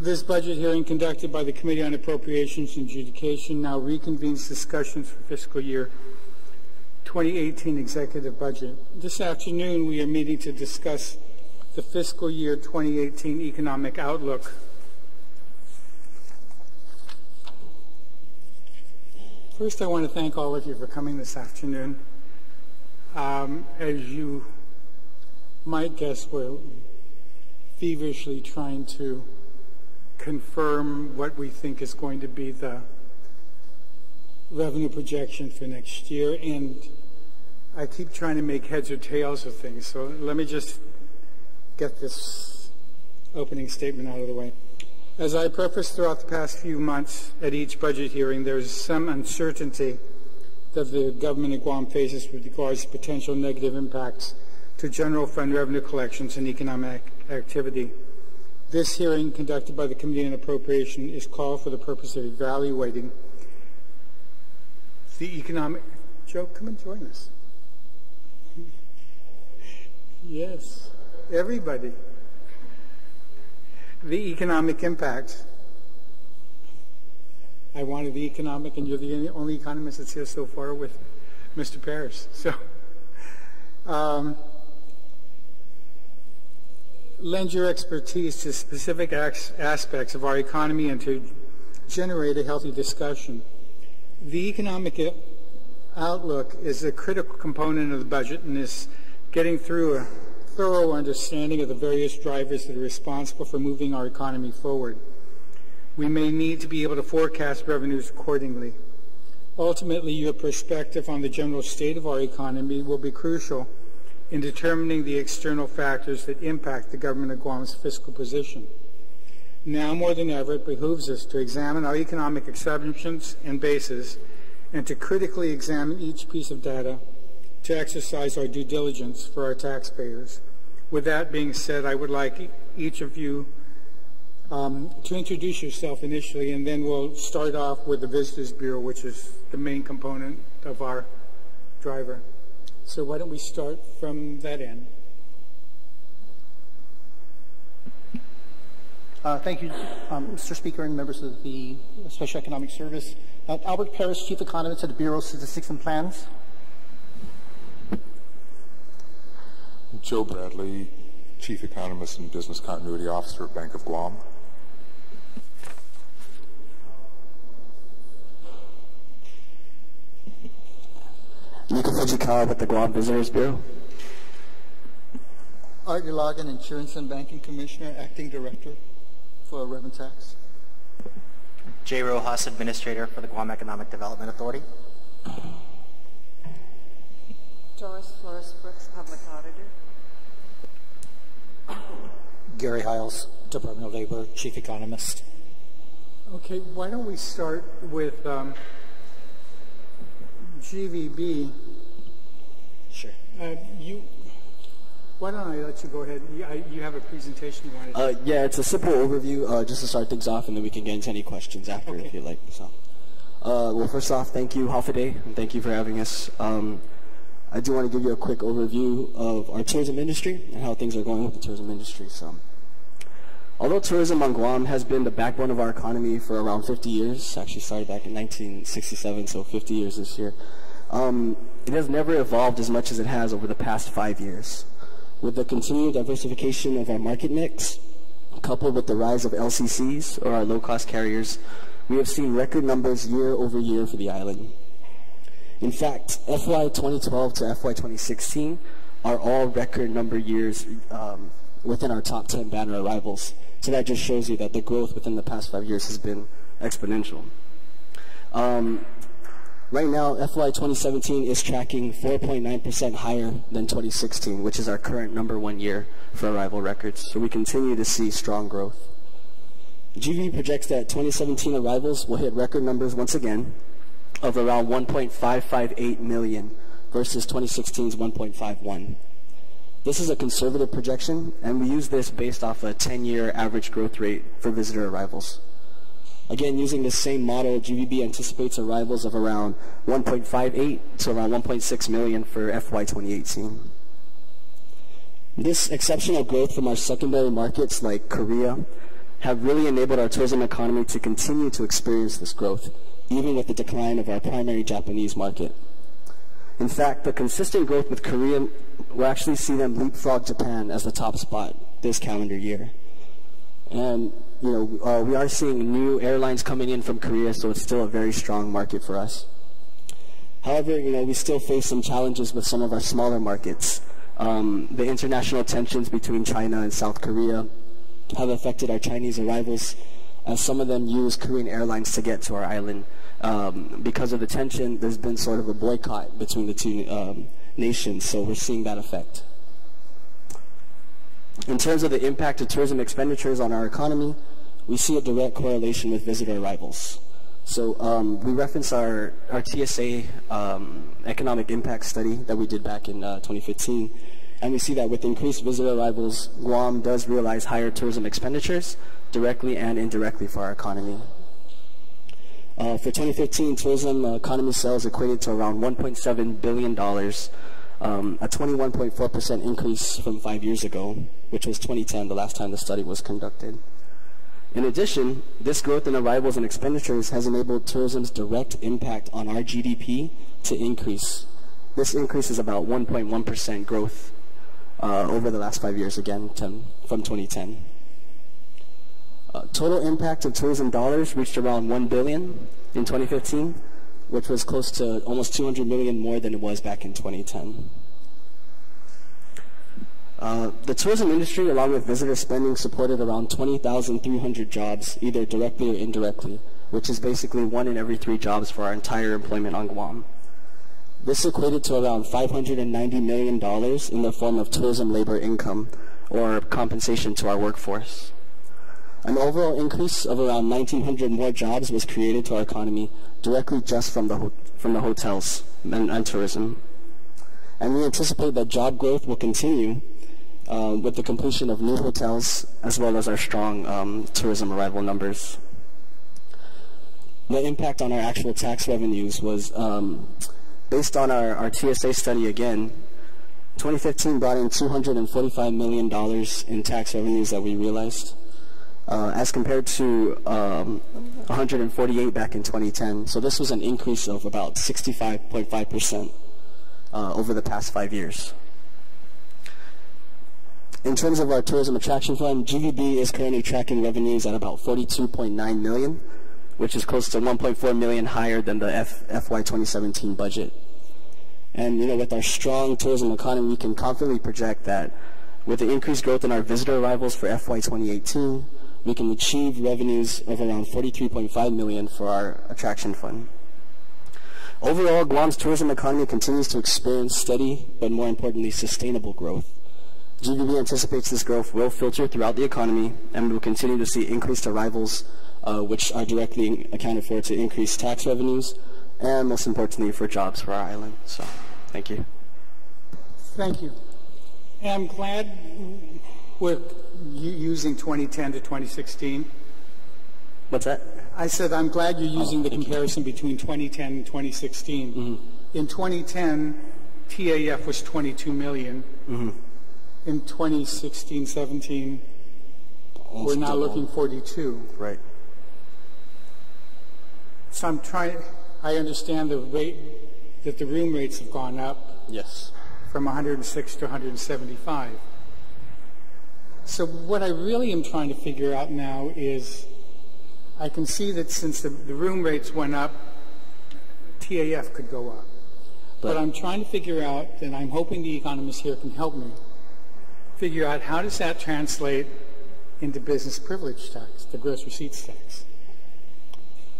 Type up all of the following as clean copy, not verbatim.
This budget hearing conducted by the Committee on Appropriations and Adjudication now reconvenes discussions for fiscal year 2018 executive budget. This afternoon we are meeting to discuss the fiscal year 2018 economic outlook. First, I want to thank all of you for coming this afternoon. As you might guess, we're feverishly trying to confirm what we think is going to be the revenue projection for next year, and I keep trying to make heads or tails of things, so let me just get this opening statement out of the way. As I prefaced throughout the past few months at each budget hearing, there's some uncertainty that the government of Guam faces with regards to potential negative impacts to general fund revenue collections and economic activity. This hearing, conducted by the Committee on Appropriation, is called for the purpose of evaluating the economic... Joe, come and join us. Yes, everybody. The economic impact. I wanted the economic, and you're the only economist that's here so far with Mr. Parrish. So, lend your expertise to specific aspects of our economy and to generate a healthy discussion. The economic outlook is a critical component of the budget and is getting through a thorough understanding of the various drivers that are responsible for moving our economy forward. We may need to be able to forecast revenues accordingly. Ultimately, your perspective on the general state of our economy will be crucial in determining the external factors that impact the government of Guam's fiscal position. Now more than ever, it behooves us to examine our economic assumptions and bases and to critically examine each piece of data to exercise our due diligence for our taxpayers. With that being said, I would like each of you to introduce yourself initially, and then we'll start off with the Visitors Bureau, which is the main component of our driver. So why don't we start from that end? Thank you, Mr. Speaker and members of the Special Economic Service. Albert Parrish, Chief Economist at the Bureau of Statistics and Plans. Joe Bradley, Chief Economist and Business Continuity Officer at Bank of Guam. Nico Fujikawa with the Guam Visitors Bureau. Art Ilagan, Insurance and Banking Commissioner, Acting Director for Revenue Tax. Jay Rojas, Administrator for the Guam Economic Development Authority. Doris Flores Brooks, Public Auditor. Gary Hiles, Department of Labor, Chief Economist. Okay, why don't we start with GVB. Sure. Why don't I let you go ahead? You have a presentation you wanted to Yeah, it's a simple overview just to start things off, and then we can get into any questions after if you'd like. So, well, first off, thank you, Hafaday, and thank you for having us. I do want to give you a quick overview of our tourism industry and how things are going with the tourism industry. So, although tourism on Guam has been the backbone of our economy for around 50 years, actually started back in 1967, so 50 years this year, it has never evolved as much as it has over the past 5 years. With the continued diversification of our market mix, coupled with the rise of LCCs, or our low-cost carriers, we have seen record numbers year over year for the island. In fact, FY 2012 to FY 2016 are all record number years within our top 10 banner arrivals. So that just shows you that the growth within the past 5 years has been exponential. Right now, FY 2017 is tracking 4.9% higher than 2016, which is our current #1 year for arrival records. So we continue to see strong growth. GV projects that 2017 arrivals will hit record numbers once again of around 1.558 million versus 2016's 1.51. This is a conservative projection, and we use this based off a 10-year average growth rate for visitor arrivals. Again, using the same model, GVB anticipates arrivals of around 1.58 to around 1.6 million for FY 2018. This exceptional growth from our secondary markets like Korea, have really enabled our tourism economy to continue to experience this growth, even with the decline of our primary Japanese market. In fact, the consistent growth with Korea will actually see them leapfrog Japan as the top spot this calendar year. And we are seeing new airlines coming in from Korea, so it's still a very strong market for us. However, we still face some challenges with some of our smaller markets. The international tensions between China and South Korea have affected our Chinese arrivals, as some of them use Korean airlines to get to our island. Because of the tension, there's been sort of a boycott between the two nations, so we're seeing that effect. In terms of the impact of tourism expenditures on our economy, we see a direct correlation with visitor arrivals. So we reference our TSA economic impact study that we did back in 2015, and we see that with increased visitor arrivals, Guam does realize higher tourism expenditures directly and indirectly for our economy. For 2015, tourism economy sales equated to around $1.7 billion, a 21.4% increase from 5 years ago, which was 2010, the last time the study was conducted. In addition, this growth in arrivals and expenditures has enabled tourism's direct impact on our GDP to increase. This increase is about 1.1% growth over the last 5 years, again, from 2010. Total impact of tourism dollars reached around $1 billion in 2015, which was close to almost $200 million more than it was back in 2010. The tourism industry, along with visitor spending, supported around 20,300 jobs, either directly or indirectly, which is basically 1 in every 3 jobs for our entire employment on Guam. This equated to around $590 million in the form of tourism labor income, or compensation to our workforce. An overall increase of around 1,900 more jobs was created to our economy directly just from the hotels and tourism. And we anticipate that job growth will continue with the completion of new hotels, as well as our strong tourism arrival numbers. The impact on our actual tax revenues was, based on our TSA study again, 2015 brought in $245 million in tax revenues that we realized, as compared to 148 back in 2010. So this was an increase of about 65.5% over the past 5 years. In terms of our Tourism Attraction Fund, GVB is currently tracking revenues at about $42.9 million, which is close to $1.4 million higher than the FY 2017 budget. And with our strong tourism economy, we can confidently project that with the increased growth in our visitor arrivals for FY 2018, we can achieve revenues of around $43.5 million for our attraction fund. Overall, Guam's tourism economy continues to experience steady, but more importantly, sustainable growth. GVB anticipates this growth will filter throughout the economy, and we will continue to see increased arrivals, which are directly accounted for to increase tax revenues, and most importantly, for jobs for our island. So, thank you. Thank you. And I'm glad we're using 2010 to 2016. What's that? I said I'm glad you're using the comparison between 2010 and 2016. Mm-hmm. In 2010, TAF was $22 million. Mm-hmm. In 2016-17, we're now looking 42. Right. So I understand the rate, that the room rates have gone up. Yes. From 106 to 175. So what I really am trying to figure out now is, I can see that since the room rates went up, TAF could go up. But I'm trying to figure out, and I'm hoping the economists here can help me, figure out how does that translate into business privilege tax, the gross receipts tax.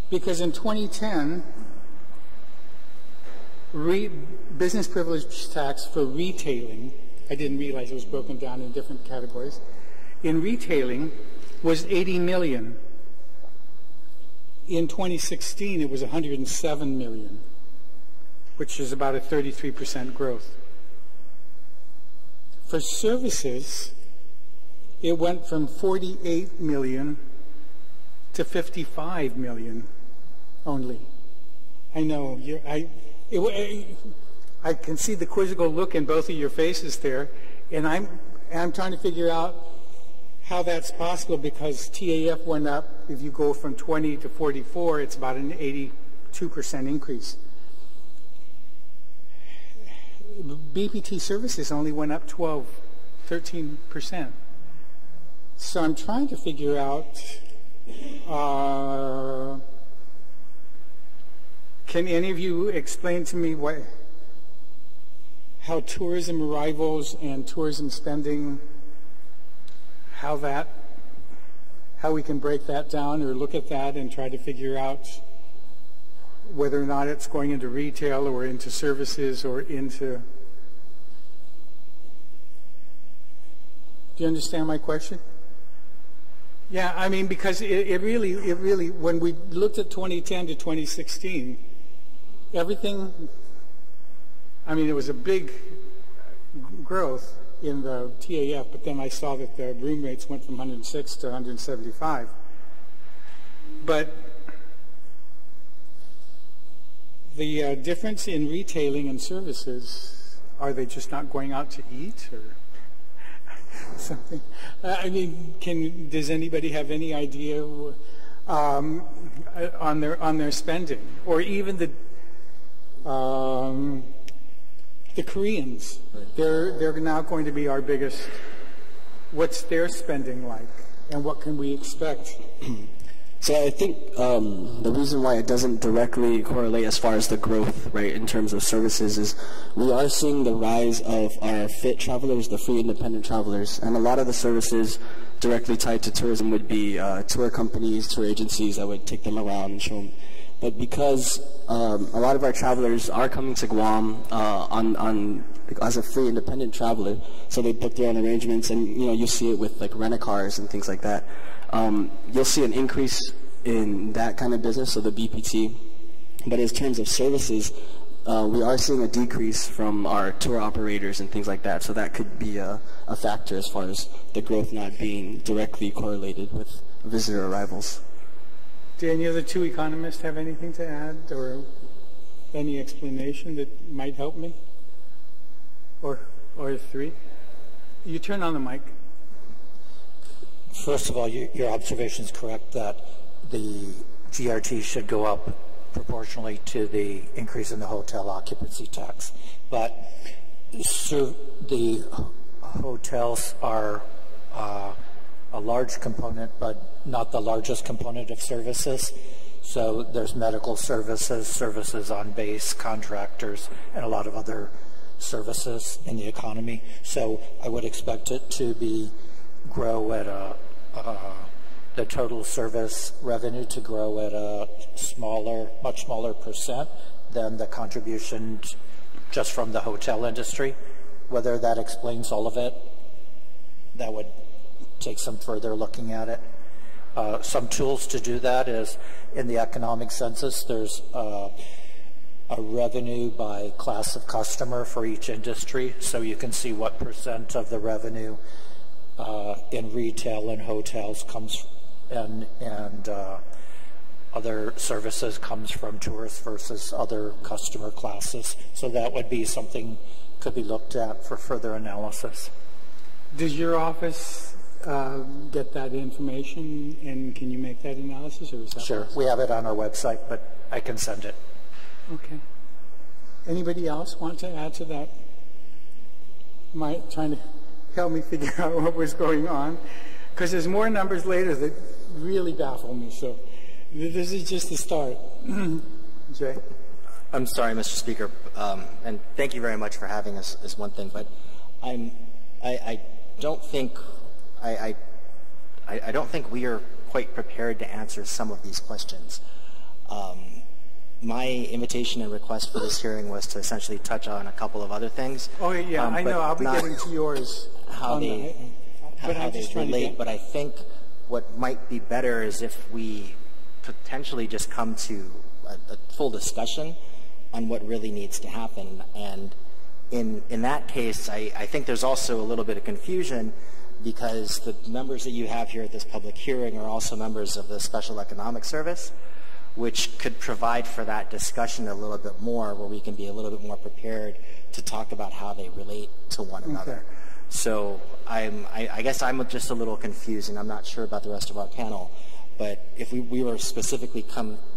Because in 2010, business privilege tax for retailing, I didn't realize it was broken down in different categories, in retailing was $80 million. In 2016, it was $107 million, which is about a 33% growth. For services, it went from $48 million to $55 million only. I know, I can see the quizzical look in both of your faces there, and I'm trying to figure out how that's possible, because TAF went up. If you go from 20 to 44, it's about an 82% increase. BPT services only went up 13%. So I'm trying to figure out, can any of you explain to me how tourism arrivals and tourism spending, how we can break that down or look at that and try to figure out whether or not it's going into retail or into services or into... Do you understand my question? Yeah, I mean, because it really, when we looked at 2010 to 2016, everything, I mean, it was a big growth in the TAF, but then I saw that the room rates went from 106 to 175. But the difference in retailing and services, are they just not going out to eat or something? I mean, does anybody have any idea on their spending? Or even the Koreans, they're now going to be our biggest. What's their spending like, and what can we expect? So I think the reason why it doesn't directly correlate as far as the growth, right, in terms of services is we are seeing the rise of our FIT travelers, the free independent travelers, and a lot of the services directly tied to tourism would be tour companies, tour agencies that would take them around and show them. But because a lot of our travelers are coming to Guam as a free independent traveler, so they book their own arrangements, and you see it with like rent-a-cars and things like that. You'll see an increase in that kind of business, so the BPT. But in terms of services, we are seeing a decrease from our tour operators and things like that. So that could be a factor as far as the growth not being directly correlated with visitor arrivals. Do any of the two economists have anything to add or any explanation that might help me? Or three? You turn on the mic. First of all, your observation is correct that the GRT should go up proportionally to the increase in the hotel occupancy tax. But the hotels are a large component, but not the largest component of services. So there's medical services, services on base, contractors, and a lot of other services in the economy. So I would expect it to grow at the total service revenue to grow at a much smaller percent than the contribution just from the hotel industry. Whether that explains all of it, that would take some further looking at it. Some tools to do that is in the economic census, there's a revenue by class of customer for each industry, so you can see what percent of the revenue in retail and hotels comes and other services comes from tourists versus other customer classes. So that would be something could be looked at for further analysis. Does your office get that information, and can you make that analysis, or is that Sure. We have it on our website, but I can send it. Okay. Anybody else want to add to that? Am I trying to help me figure out what was going on? Because there's more numbers later that really baffle me. So this is just the start. Jay? I'm sorry, Mr. Speaker, and thank you very much for having us is one thing, but I don't think we are quite prepared to answer some of these questions. My invitation and request for this hearing was to essentially touch on a couple of other things. Oh, yeah, I know. I'll be getting to yours. How they relate, but I think what might be better is if we potentially just come to a full discussion on what really needs to happen. And in that case, I think there's also a little bit of confusion because the members that you have here at this public hearing are also members of the Special Economic Service, which could provide for that discussion a little bit more, where we can be a little bit more prepared to talk about how they relate to one another. So I guess I'm just a little confused, and I'm not sure about the rest of our panel. But if we were specifically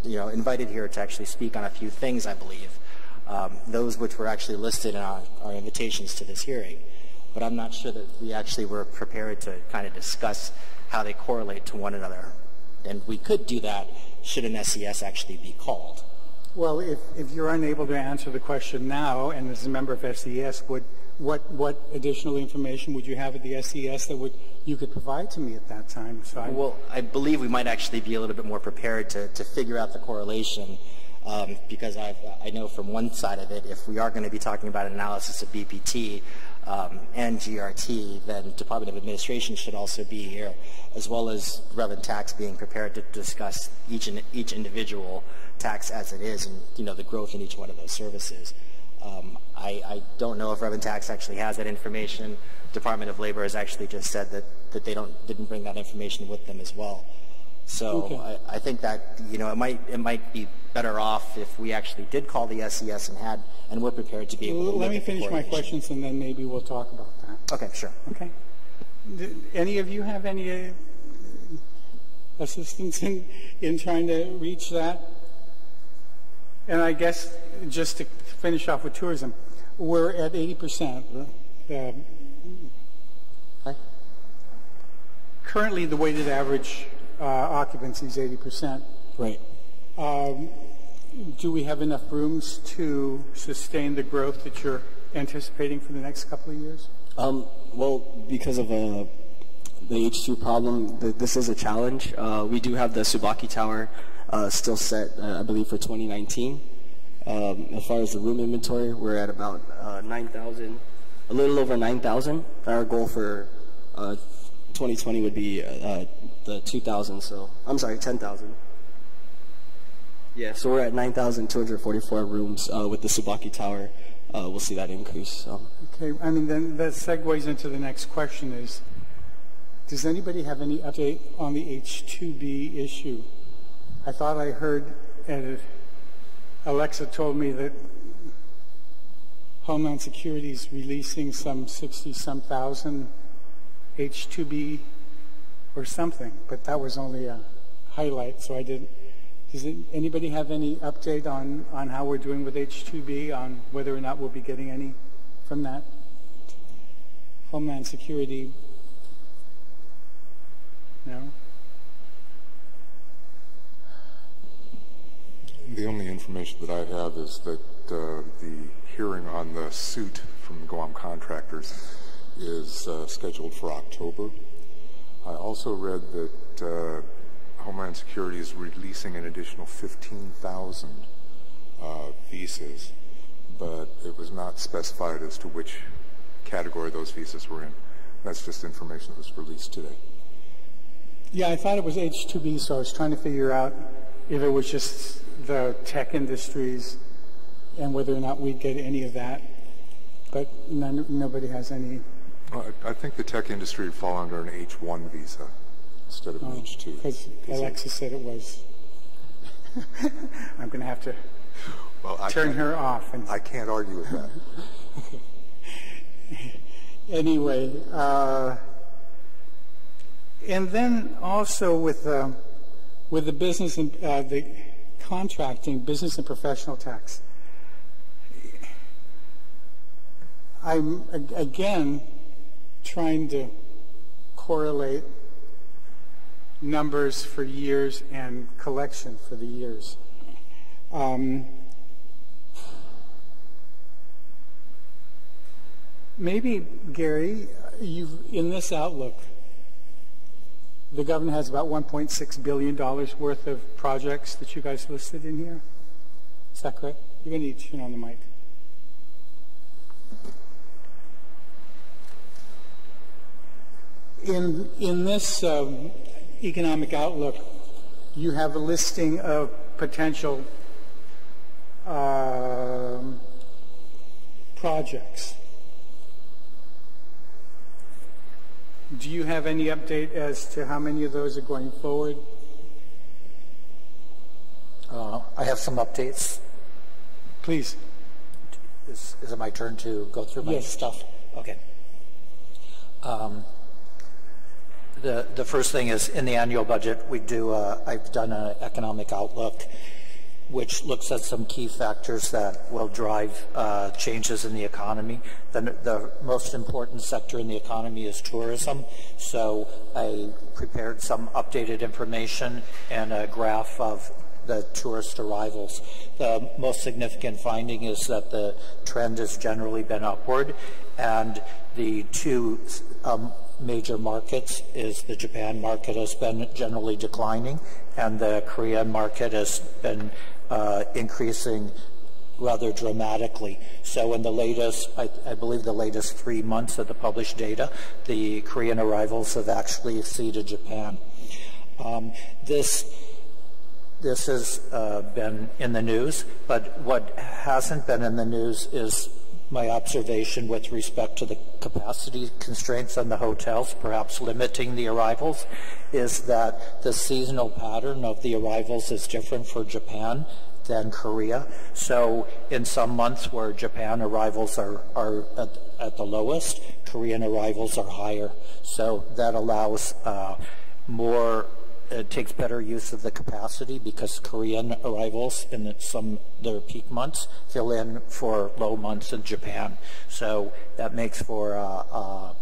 invited here to actually speak on a few things, I believe, those which were actually listed in our invitations to this hearing. But I'm not sure that we actually were prepared to kind of discuss how they correlate to one another. And we could do that should an SES actually be called. Well, if you're unable to answer the question now, and as a member of SES, what additional information would you have at the SES that you could provide to me at that time? So well, I believe we might actually be a little bit more prepared to figure out the correlation, because I know from one side of it, if we are going to be talking about an analysis of BPT and GRT, then Department of Administration should also be here, as well as Revenue Tax being prepared to discuss each individual tax as it is, and the growth in each one of those services. I don't know if Revenue Tax actually has that information. Department of Labor has actually just said that they didn't bring that information with them as well. So okay. I think that it might be better off if we actually did call the SES and we're prepared to be able to let me finish my questions and then maybe we'll talk about that. Okay, sure. Okay. Any of you have any assistance in trying to reach that? And I guess just to finish off with tourism, we're at 80%. Currently, the weighted average occupancy is 80%. Right. Do we have enough rooms to sustain the growth that you're anticipating for the next couple of years? Well, because of the H2 problem, this is a challenge. We do have the Subaki Tower still set, I believe, for 2019. As far as the room inventory, we're at about 9,000, a little over 9,000. Our goal for 2020 would be the 2,000. So I'm sorry, 10,000. Yeah, so we're at 9,244 rooms with the Subaki Tower. We'll see that increase. So. Okay, I mean, then that segues into the next question is, does anybody have any update on the H2B issue? I thought I heard, and Alexa told me that Homeland Security is releasing some 60-some thousand H2B or something, but that was only a highlight, so I didn't. Does anybody have any update on how we're doing with H2B, on whether or not we'll be getting any from that? Homeland Security? No? The only information that I have is that the hearing on the suit from the Guam contractors is scheduled for October. I also read that Homeland Security is releasing an additional 15,000 visas, but it was not specified as to which category those visas were in. That's just information that was released today. Yeah, I thought it was H2B, so I was trying to figure out if it was just the tech industries and whether or not we'd get any of that, but nobody has any. Well, I think the tech industry would fall under an H1 visa instead of an H2. Because Alexa said it was. I'm going to have to turn her off. I can't argue with that. Anyway, and then also with the business and the contracting, business and professional tax, I'm again trying to correlate numbers for years and collection for the years. Maybe, Gary, in this outlook, the government has about $1.6 billion worth of projects that you guys listed in here. Is that correct? You're going to need to turn on the mic. In this economic outlook, you have a listing of potential projects. Do you have any update as to how many of those are going forward? I have some updates. Please. Is it my turn to go through my stuff? Okay. The first thing is in the annual budget, I've done an economic outlook which looks at some key factors that will drive changes in the economy. The most important sector in the economy is tourism, so I prepared some updated information and a graph of the tourist arrivals. The most significant finding is that the trend has generally been upward, and the two major markets is the Japan market has been generally declining, and the Korean market has been increasing rather dramatically. So in the latest, I believe the latest 3 months of the published data, the Korean arrivals have actually exceeded Japan. This has been in the news, but what hasn't been in the news is my observation with respect to the capacity constraints on the hotels, perhaps limiting the arrivals, is that the seasonal pattern of the arrivals is different for Japan than Korea. So in some months where Japan arrivals are at the lowest, Korean arrivals are higher. So that allows it takes better use of the capacity because Korean arrivals in their peak months fill in for low months in Japan. So that makes for a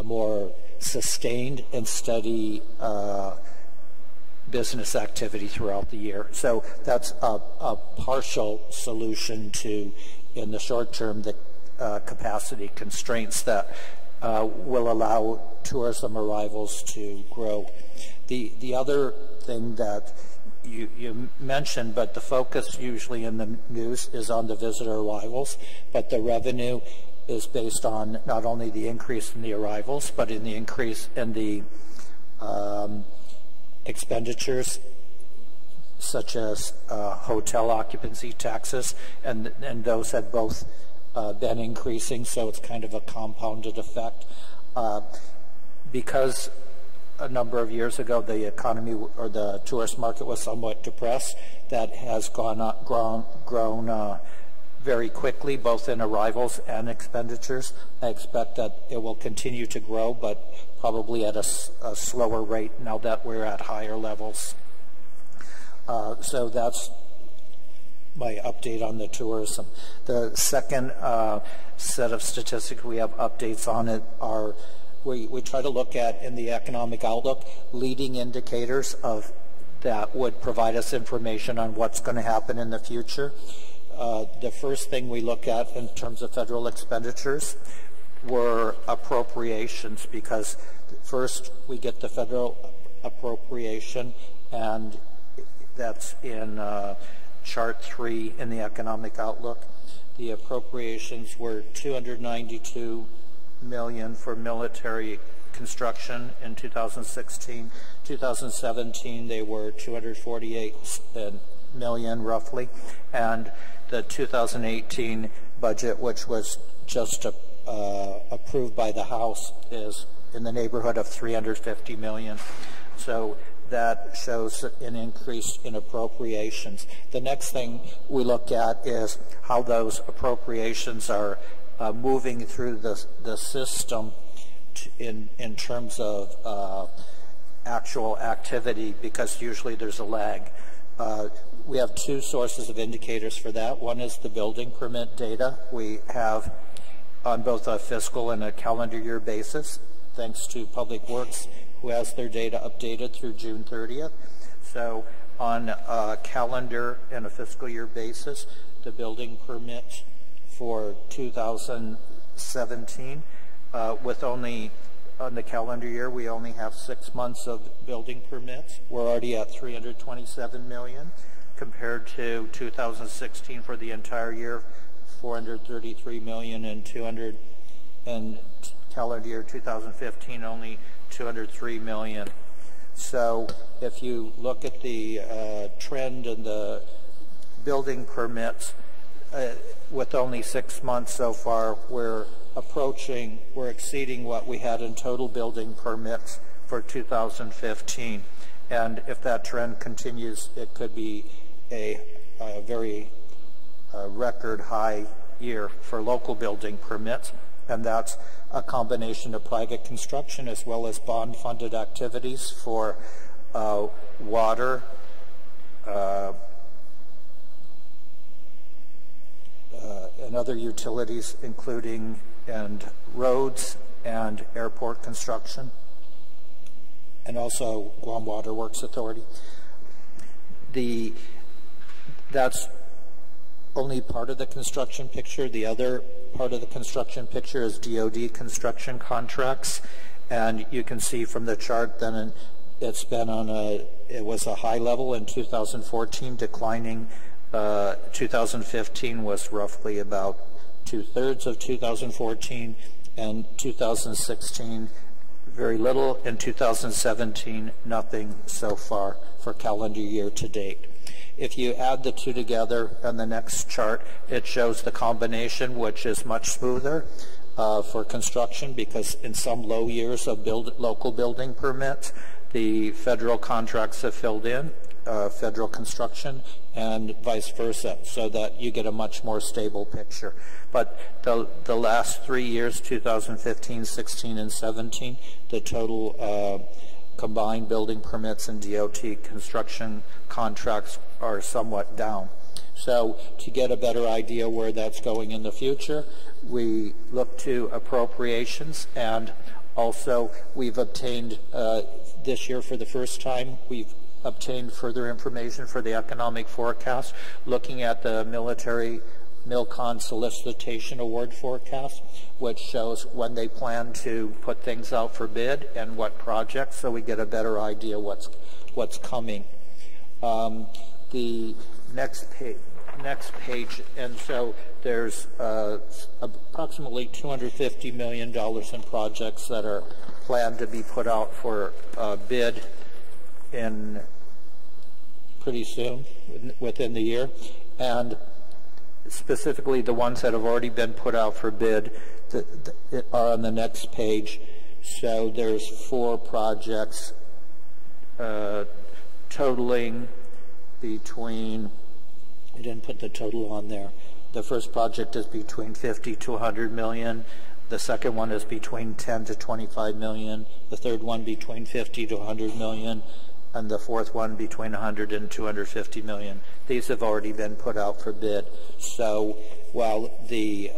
more sustained and steady business activity throughout the year. So that's a partial solution to, in the short term, the capacity constraints that will allow tourism arrivals to grow. The other thing that you mentioned, but the focus usually in the news is on the visitor arrivals, but the revenue is based on not only the increase in the arrivals, but in the increase in the expenditures, such as hotel occupancy taxes, and those have both been increasing, so it's kind of a compounded effect. Because a number of years ago the economy or the tourist market was somewhat depressed, that has grown very quickly, both in arrivals and expenditures. I expect that it will continue to grow, but probably at a slower rate now that we're at higher levels. So that's my update on the tourism. The second set of statistics we have updates on it are we try to look at, in the economic outlook, leading indicators of that would provide us information on what's going to happen in the future. The first thing we look at in terms of federal expenditures were appropriations, because first we get the federal appropriation, and that's in chart 3 in the economic outlook. The appropriations were $292 million for military construction in 2016. 2017 they were 248 million roughly, and the 2018 budget, which was just approved by the House, is in the neighborhood of 350 million. So that shows an increase in appropriations. The next thing we look at is how those appropriations are moving through the system in terms of actual activity, because usually there's a lag. We have two sources of indicators for that. One is the building permit data we have on both a fiscal and a calendar year basis, thanks to Public Works, who has their data updated through June 30th. So on a calendar and a fiscal year basis, the building permits for 2017, with only on the calendar year, we only have 6 months of building permits. We're already at 327 million, compared to 2016 for the entire year, 433 million, and calendar year 2015 only 203 million. So if you look at the trend in the building permits, with only 6 months so far, we're exceeding what we had in total building permits for 2015. And if that trend continues, it could be a very record high year for local building permits. and that's a combination of private construction as well as bond-funded activities for water, and other utilities, including and roads and airport construction, and also Guam Water Works Authority. That's only part of the construction picture. The other part of the construction picture is DoD construction contracts, and you can see from the chart then it's been on it was a high level in 2014, declining. 2015 was roughly about 2/3 of 2014, and 2016 very little, and 2017 nothing so far for calendar year to date. If you add the two together on the next chart, it shows the combination, which is much smoother for construction, because in some low years of local building permits, the federal contracts have filled in, federal construction, and vice versa, so that you get a much more stable picture. But the last 3 years, 2015, 16, and 17, the total combined building permits and DOT construction contracts are somewhat down. So to get a better idea where that's going in the future, we look to appropriations, and also we've obtained this year for the first time, we've obtained further information for the economic forecast, looking at the military MILCON solicitation award forecast, which shows when they plan to put things out for bid and what projects, so we get a better idea what's coming. The next page, and so there's approximately $250 million in projects that are planned to be put out for bid in pretty soon, within the year, and specifically the ones that have already been put out for bid are on the next page. So there's 4 projects totaling between, I didn't put the total on there. The first project is between 50 to 100 million. The second one is between 10 to 25 million. The third one between 50 to 100 million. And the fourth one between 100 and 250 million. These have already been put out for bid. So while the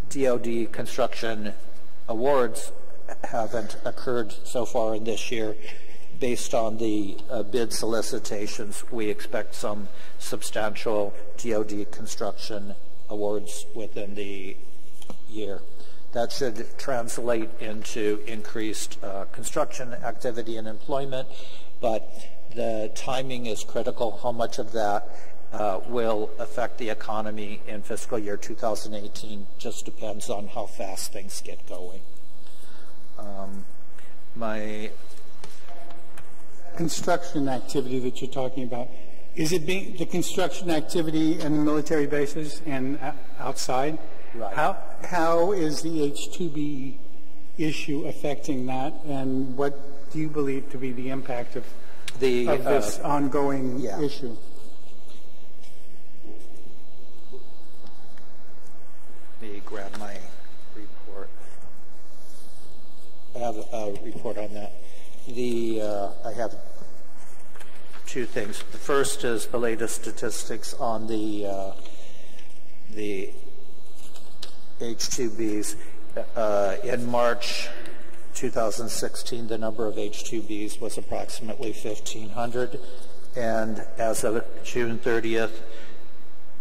DoD construction awards haven't occurred so far in this year, based on the bid solicitations, we expect some substantial DoD construction awards within the year. That should translate into increased construction activity and employment, but the timing is critical. How much of that will affect the economy in fiscal year 2018 just depends on how fast things get going. My construction activity that you're talking about, is it being the construction activity in military bases and outside? Right. How is the H-2B issue affecting that, and what do you believe to be the impact of this ongoing issue? Let me grab my report. I have a report on that. I have 2 things. The first is the latest statistics on the H-2Bs. In March 2016, the number of H-2Bs was approximately 1,500, and as of June 30th,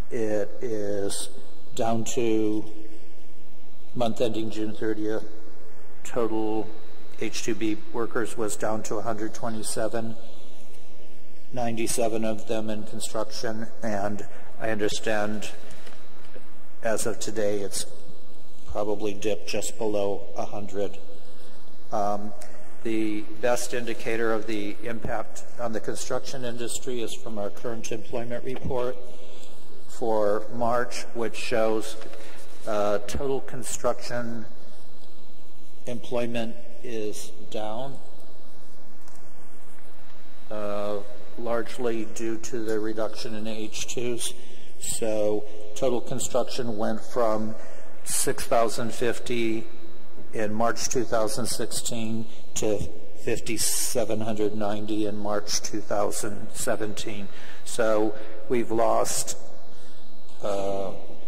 it is down to month ending June 30th. Total H-2B workers was down to 127, 97 of them in construction, and I understand as of today it's probably dipped just below 100. The best indicator of the impact on the construction industry is from our current employment report for March, which shows total construction employment is down, largely due to the reduction in H-2s. So total construction went from 6,050 in March 2016 to 5,790 in March 2017. So we've lost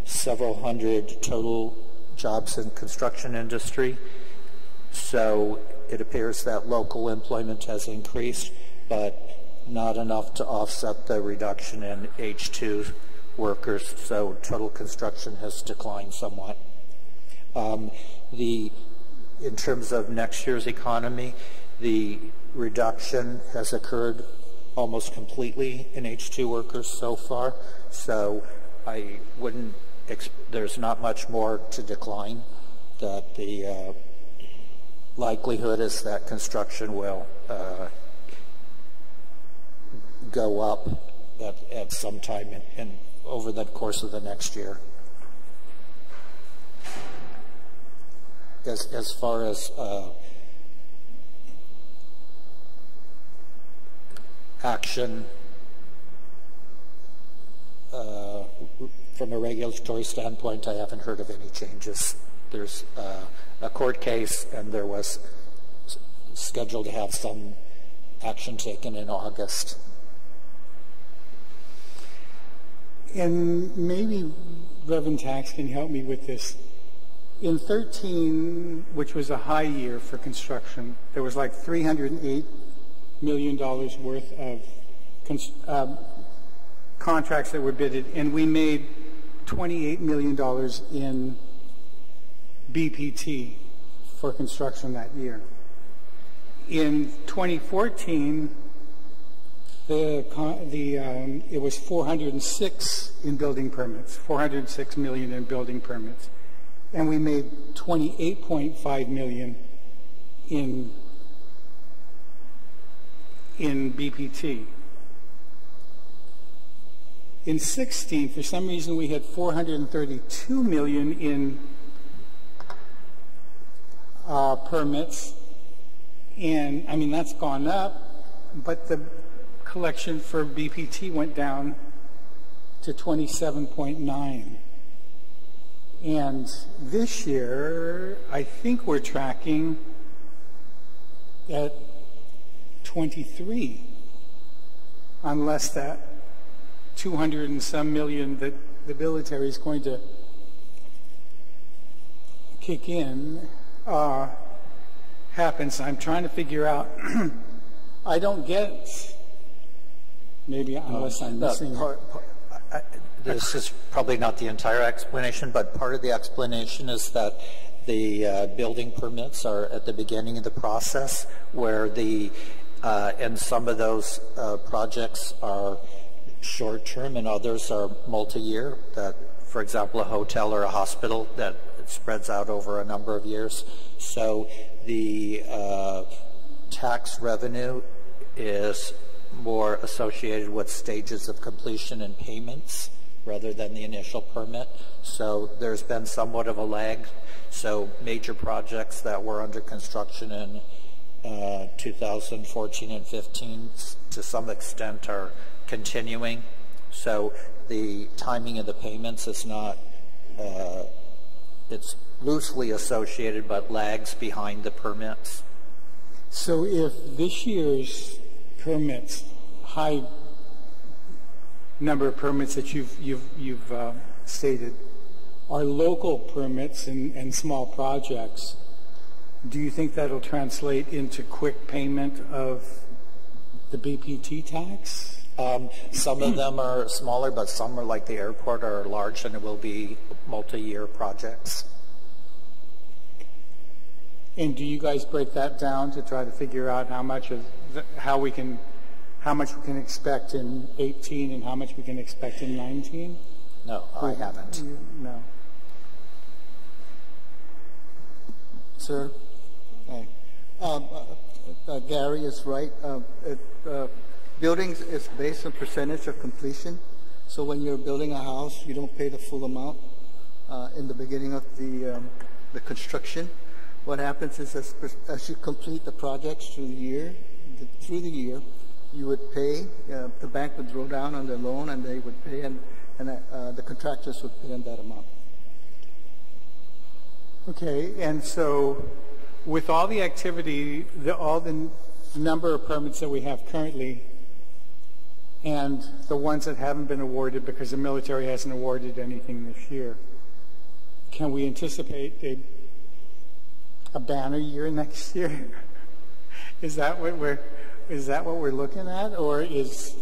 several hundred total jobs in construction industry. So it appears that local employment has increased, but not enough to offset the reduction in H2 workers. So total construction has declined somewhat. In terms of next year's economy, the reduction has occurred almost completely in H2 workers so far. So I wouldn't, there's not much more to decline. That the likelihood is that construction will go up at some time over the course of the next year. As far as action from a regulatory standpoint, I haven't heard of any changes. There's a court case, and there was scheduled to have some action taken in August. And maybe Reverend Tax can help me with this. In 13, which was a high year for construction, there was like $308 million worth of contracts that were bidded, and we made $28 million in BPT for construction that year. In 2014, it was 406 in building permits, 406 million in building permits, and we made 28.5 million in BPT. In 16, for some reason, we had 432 million in permits, and I mean that's gone up, but the collection for BPT went down to 27.9. And this year, I think we're tracking at 23, unless that 200 and some million that the military is going to kick in happens. I'm trying to figure out, I don't get, maybe unless I'm missing. This is probably not the entire explanation, but part of the explanation is that the building permits are at the beginning of the process, where and some of those projects are short-term and others are multi-year. That, for example, a hotel or a hospital, that it spreads out over a number of years. So the tax revenue is more associated with stages of completion and payments rather than the initial permit. So there's been somewhat of a lag. So major projects that were under construction in 2014 and 15 to some extent are continuing. So the timing of the payments is not, it's loosely associated but lags behind the permits. So if this year's permits, high number of permits that you've stated, are local permits and small projects, do you think that'll translate into quick payment of the BPT tax? Some of them are smaller, but some are like the airport are large, and it will be multi-year projects. And do you guys break that down to try to figure out how much we can expect in 18 and how much we can expect in 19? No, I haven't. No. Sir, Gary is right. Buildings is based on percentage of completion. So when you're building a house, you don't pay the full amount in the beginning of the construction. What happens is as you complete the projects through the year, you would pay. The bank would draw down on their loan, and they would pay, and the contractors would pay on that amount. Okay, and so with all the activity, all the number of permits that we have currently, and the ones that haven't been awarded because the military hasn't awarded anything this year, can we anticipate a banner year next year? Is that what we're looking at, or does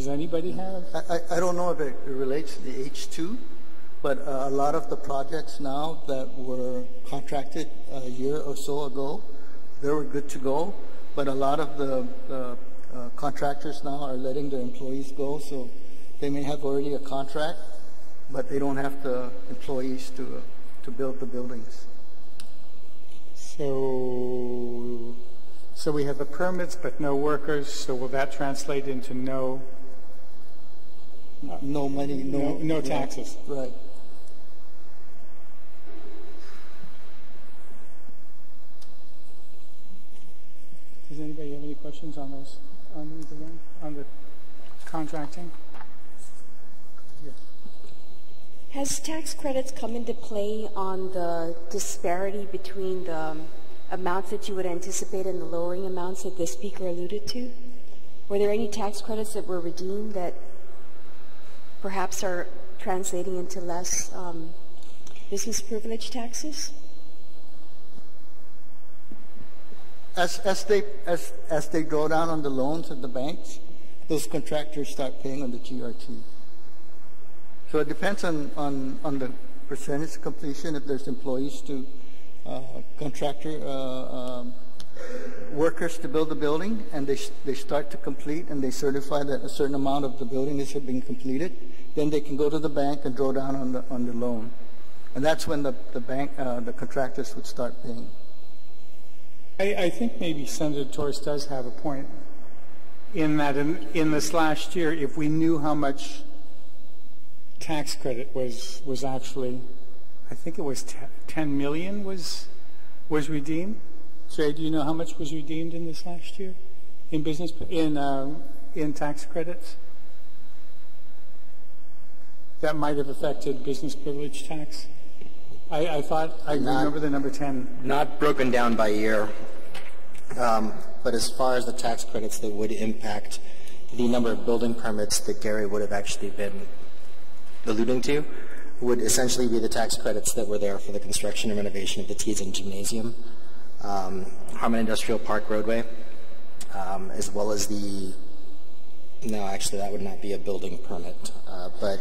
anybody have? I don't know if it relates to the H2, but a lot of the projects now that were contracted a year or so ago, they were good to go, but a lot of the contractors now are letting their employees go, so they may have already a contract, but they don't have the employees to build the buildings. So we have the permits but no workers, so will that translate into no money, no taxes? Right. Does anybody have any questions on those, on the contracting? Yeah. Has tax credits come into play on the disparity between the amounts that you would anticipate and the lowering amounts that the speaker alluded to? Were there any tax credits that were redeemed that perhaps are translating into less business privilege taxes? As they draw down on the loans at the banks, those contractors start paying on the GRT. So it depends on the percentage of completion. If there's employees to contractor workers to build the building, and they start to complete, and they certify that a certain amount of the building has been completed, then they can go to the bank and draw down on the loan, and that's when the contractors would start paying. I think maybe Senator Torres does have a point in that in this last year, if we knew how much tax credit was actually, I think it was 10 million was redeemed. Jay, do you know how much was redeemed in this last year in in tax credits? That might have affected business privilege tax. I thought I remember the number 10. Not broken down by year, but as far as the tax credits that would impact the number of building permits that Gary would have actually been alluding to, would essentially be the tax credits that were there for the construction and renovation of the Teason Gymnasium, Harmon Industrial Park roadway, as well as no, actually that would not be a building permit, but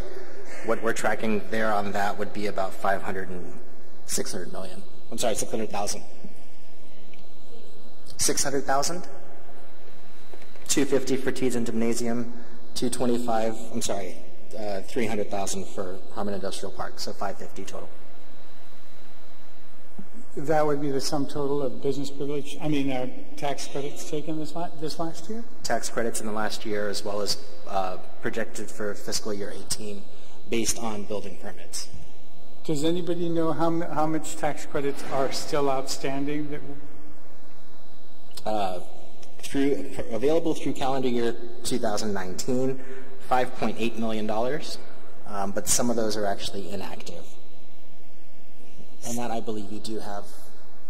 what we're tracking there on that would be about 600 million. I'm sorry, 600,000. 600,000? 250 for Teason Gymnasium, 300,000 for Harmon Industrial Park, so 550 total. That would be the sum total of business privilege, tax credits taken this last year? Tax credits in the last year, as well as projected for fiscal year 18, based on building permits. Does anybody know how much tax credits are still outstanding? Available through calendar year 2019, $5.8 million, but some of those are actually inactive. And that I believe you do have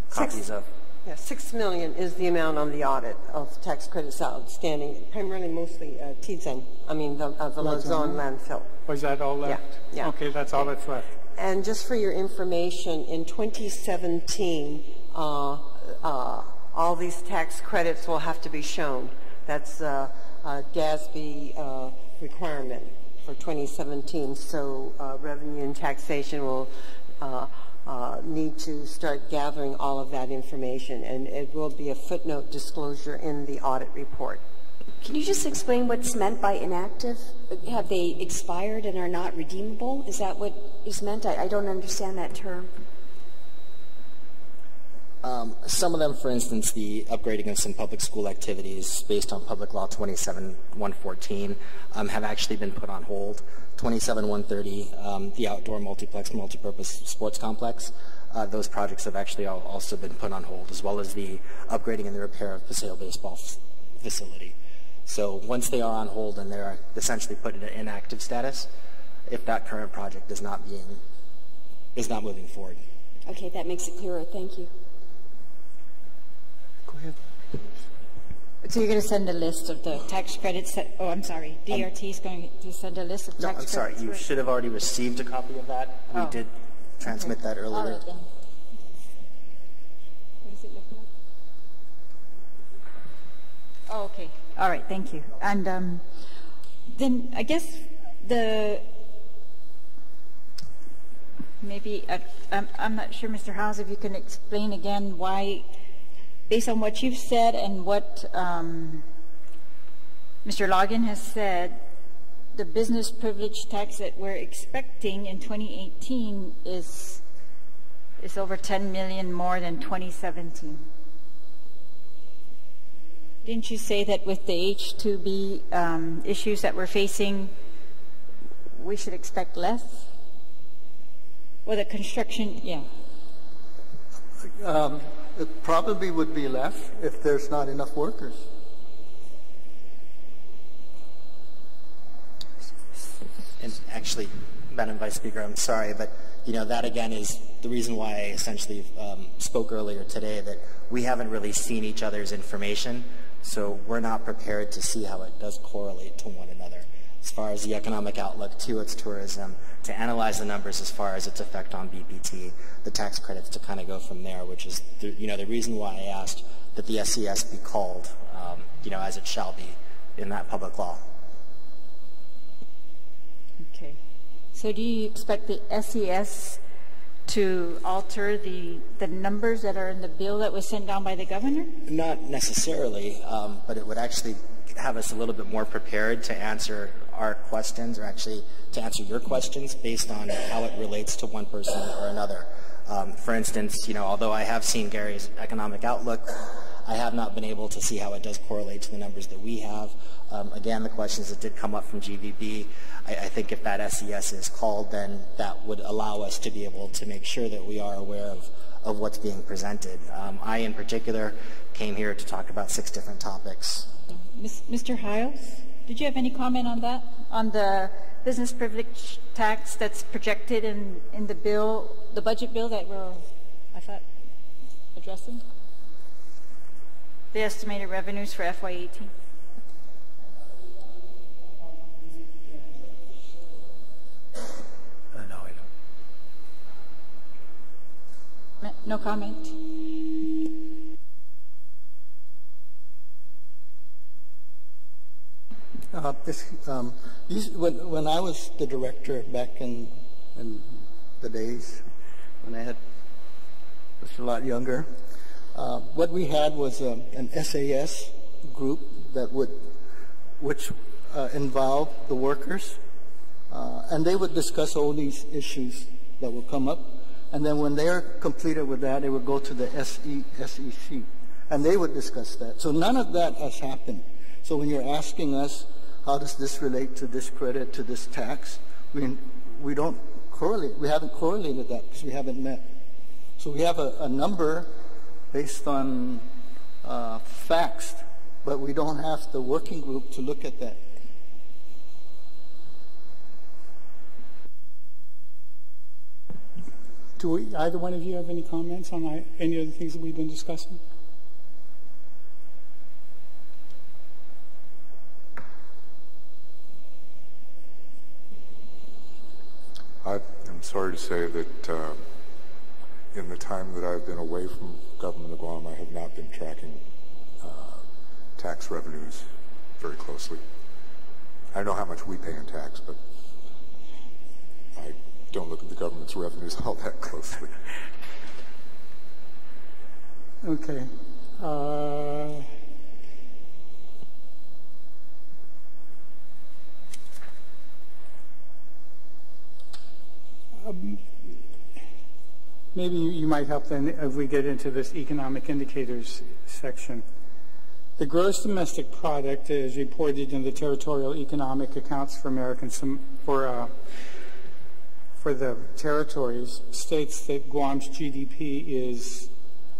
copies of. Yeah, $6 million is the amount on the audit of tax credits outstanding, primarily mostly Teason, the Luzon landfill. Was that all left? Yeah. Okay, that's all that's left. And just for your information, in 2017, all these tax credits will have to be shown. That's a GASB requirement for 2017. So Revenue and Taxation will need to start gathering all of that information, and it will be a footnote disclosure in the audit report. Can you just explain what's meant by inactive? Have they expired and are not redeemable? Is that what is meant? I don't understand that term. Some of them, for instance, the upgrading of some public school activities based on Public Law 27-114 have actually been put on hold. 27-130, the outdoor multiplex, multipurpose sports complex, those projects have actually also been put on hold, as well as the upgrading and the repair of Paseo baseball facility. So once they are on hold and they're essentially put in an inactive status, if that current project is not being is not moving forward. Okay, that makes it clearer. Thank you. Go ahead. So you're going to send a list of the tax credits that, oh, I'm sorry, DRT is going to send a list of tax credits? No, I'm sorry, you should have already received a copy of that. We did transmit that earlier. All right, then. What does it look like? Oh, okay. All right, thank you. And then I guess maybe, I'm not sure, Mr. Howes, if you can explain again why, based on what you've said and what Mr. Logan has said, the business privilege tax that we're expecting in 2018 is over 10 million more than 2017. Didn't you say that with the H-2B issues that we're facing, we should expect less? Or the construction, yeah. It probably would be less if there's not enough workers. And actually, Madam Vice Speaker, I'm sorry, but that again is the reason why I essentially spoke earlier today, that we haven't really seen each other's information, so we're not prepared to see how it does correlate to one another. As far as the economic outlook to its tourism, to analyze the numbers as far as its effect on BPT, the tax credits to kind of go from there, which is the reason why I asked that the SES be called, as it shall be in that public law. Okay. So do you expect the SES to alter the numbers that are in the bill that was sent down by the governor? Not necessarily, but it would actually have us a little bit more prepared to answer our questions, or actually to answer your questions based on how it relates to one person or another. For instance, although I have seen Gary's economic outlook, I have not been able to see how it does correlate to the numbers that we have. Again, the questions that did come up from GVB, I think if that SES is called, then that would allow us to be able to make sure that we are aware of what's being presented. I, in particular, came here to talk about 6 different topics. Mr. Hiles, did you have any comment on that? On the business privilege tax that's projected in the bill, the budget bill that we're, I thought, addressing? The estimated revenues for FY18? No, I don't. No comment. When I was the director back in the days when I was a lot younger, what we had was an SAS group which involved the workers, and they would discuss all these issues that would come up. And then when they're completed with that, they would go to the SEC, and they would discuss that. So none of that has happened. So when you're asking us, how does this relate to this credit, to this tax, we don't correlate. We haven't correlated that because we haven't met. So we have a number based on facts, but we don't have the working group to look at that. Do either one of you have any comments on any of the things that we've been discussing? I'm sorry to say that in the time that I've been away from government of Guam, I have not been tracking tax revenues very closely. I know how much we pay in tax, but I don't look at the government's revenues all that closely. Okay. Maybe you might help then if we get into this economic indicators section. The gross domestic product is reported in the territorial economic accounts for for the territories states that Guam's GDP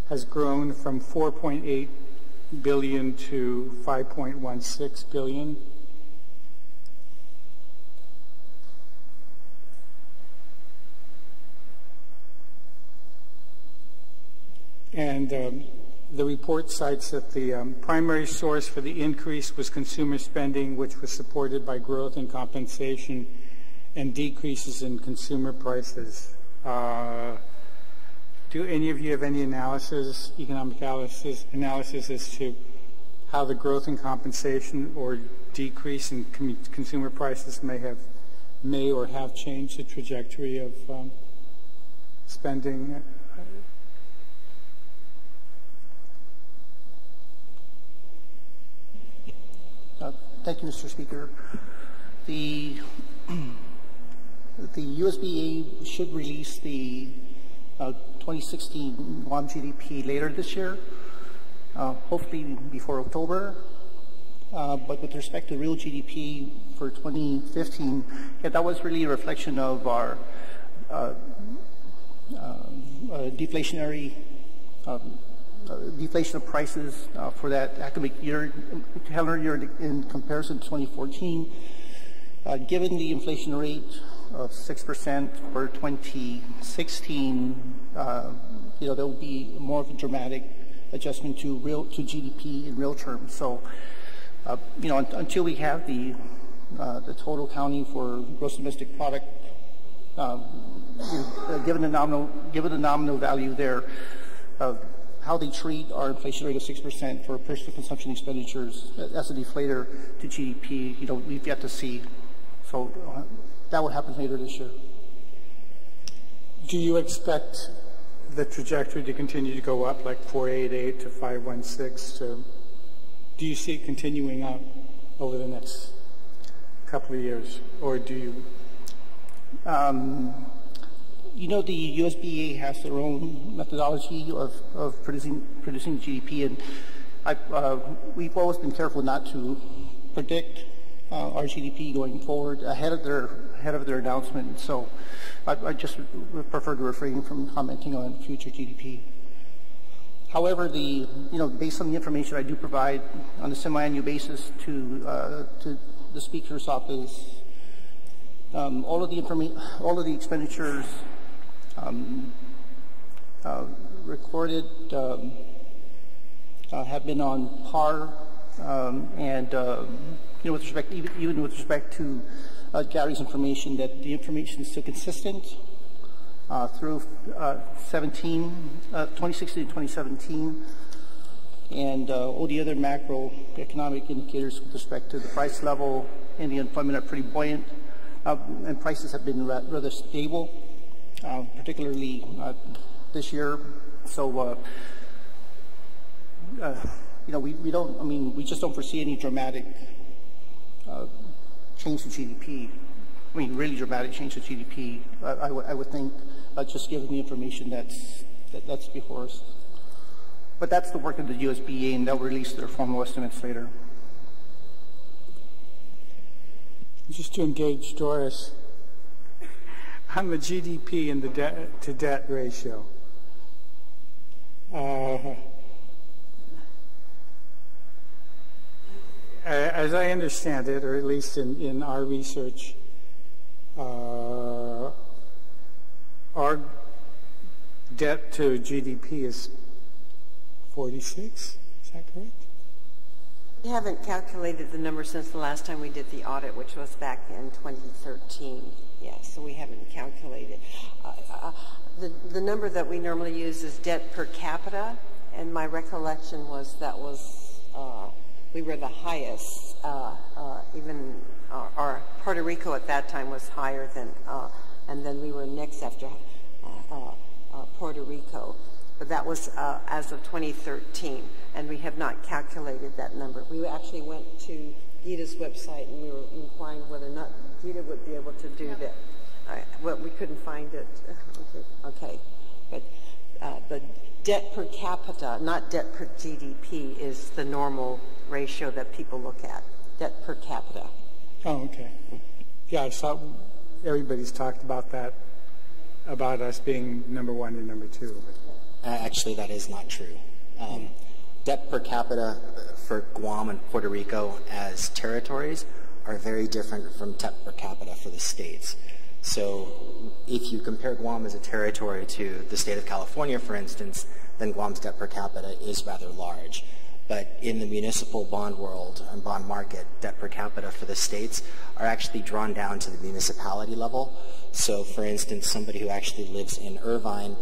has grown from 4.8 billion to 5.16 billion. And the report cites that the primary source for the increase was consumer spending, which was supported by growth in compensation and decreases in consumer prices. Do any of you have any analysis, economic analysis as to how the growth in compensation or decrease in consumer prices may or have changed the trajectory of spending? Thank you, Mr. Speaker. The USBA should release the 2016 Guam GDP later this year, hopefully before October. But with respect to real GDP for 2015, yeah, that was really a reflection of our deflationary deflation of prices for that academic year, calendar year in comparison to 2014. Given the inflation rate of 6% for 2016, there will be more of a dramatic adjustment to GDP in real terms. So, until we have the total counting for gross domestic product, given the nominal value there, how they treat our inflation rate of 6% for personal consumption expenditures as a deflator to GDP, we've yet to see. So that will happen later this year. Do you expect the trajectory to continue to go up, like 488 to 516? Do you see it continuing up over the next couple of years, or do you? The USBA has their own methodology of producing GDP, and we've always been careful not to predict our GDP going forward ahead of their announcement. So I just prefer to refrain from commenting on future GDP. However, based on the information I do provide on a semi-annual basis to the Speaker's office, all of the expenditures recorded have been on par, and with respect, even with respect to Gary's information, that the information is still consistent through 2016 to 2017, and all the other macroeconomic indicators with respect to the price level and the employment are pretty buoyant, and prices have been rather stable, particularly this year. So, we just don't foresee any dramatic change to GDP. Really dramatic change to GDP. I would think, just given the information that's before us. But that's the work of the USBA, and they'll release their formal estimates later. Just to engage Doris on the GDP and the debt ratio. As I understand it, or at least in our research, our debt to GDP is 46. Is that correct? We haven't calculated the number since the last time we did the audit, which was back in 2013. Yes, so we haven't calculated. The number that we normally use is debt per capita, and my recollection was we were the highest. Even our Puerto Rico at that time was higher than, and then we were next after Puerto Rico. But that was as of 2013, and we have not calculated that number. We actually went to Gita's website, and we were inquiring whether or not Gita would be able to do that. Well, we couldn't find it. Okay. But the debt per capita, not debt per GDP, is the normal ratio that people look at, debt per capita. Oh, okay. Yeah, I saw everybody's talked about that, about us being number one and number two. Actually, that is not true. Debt per capita for Guam and Puerto Rico as territories are very different from debt per capita for the states. So if you compare Guam as a territory to the state of California, for instance, then Guam's debt per capita is rather large. But in the municipal bond world and bond market, debt per capita for the states are actually drawn down to the municipality level. So for instance, somebody who actually lives in Irvine,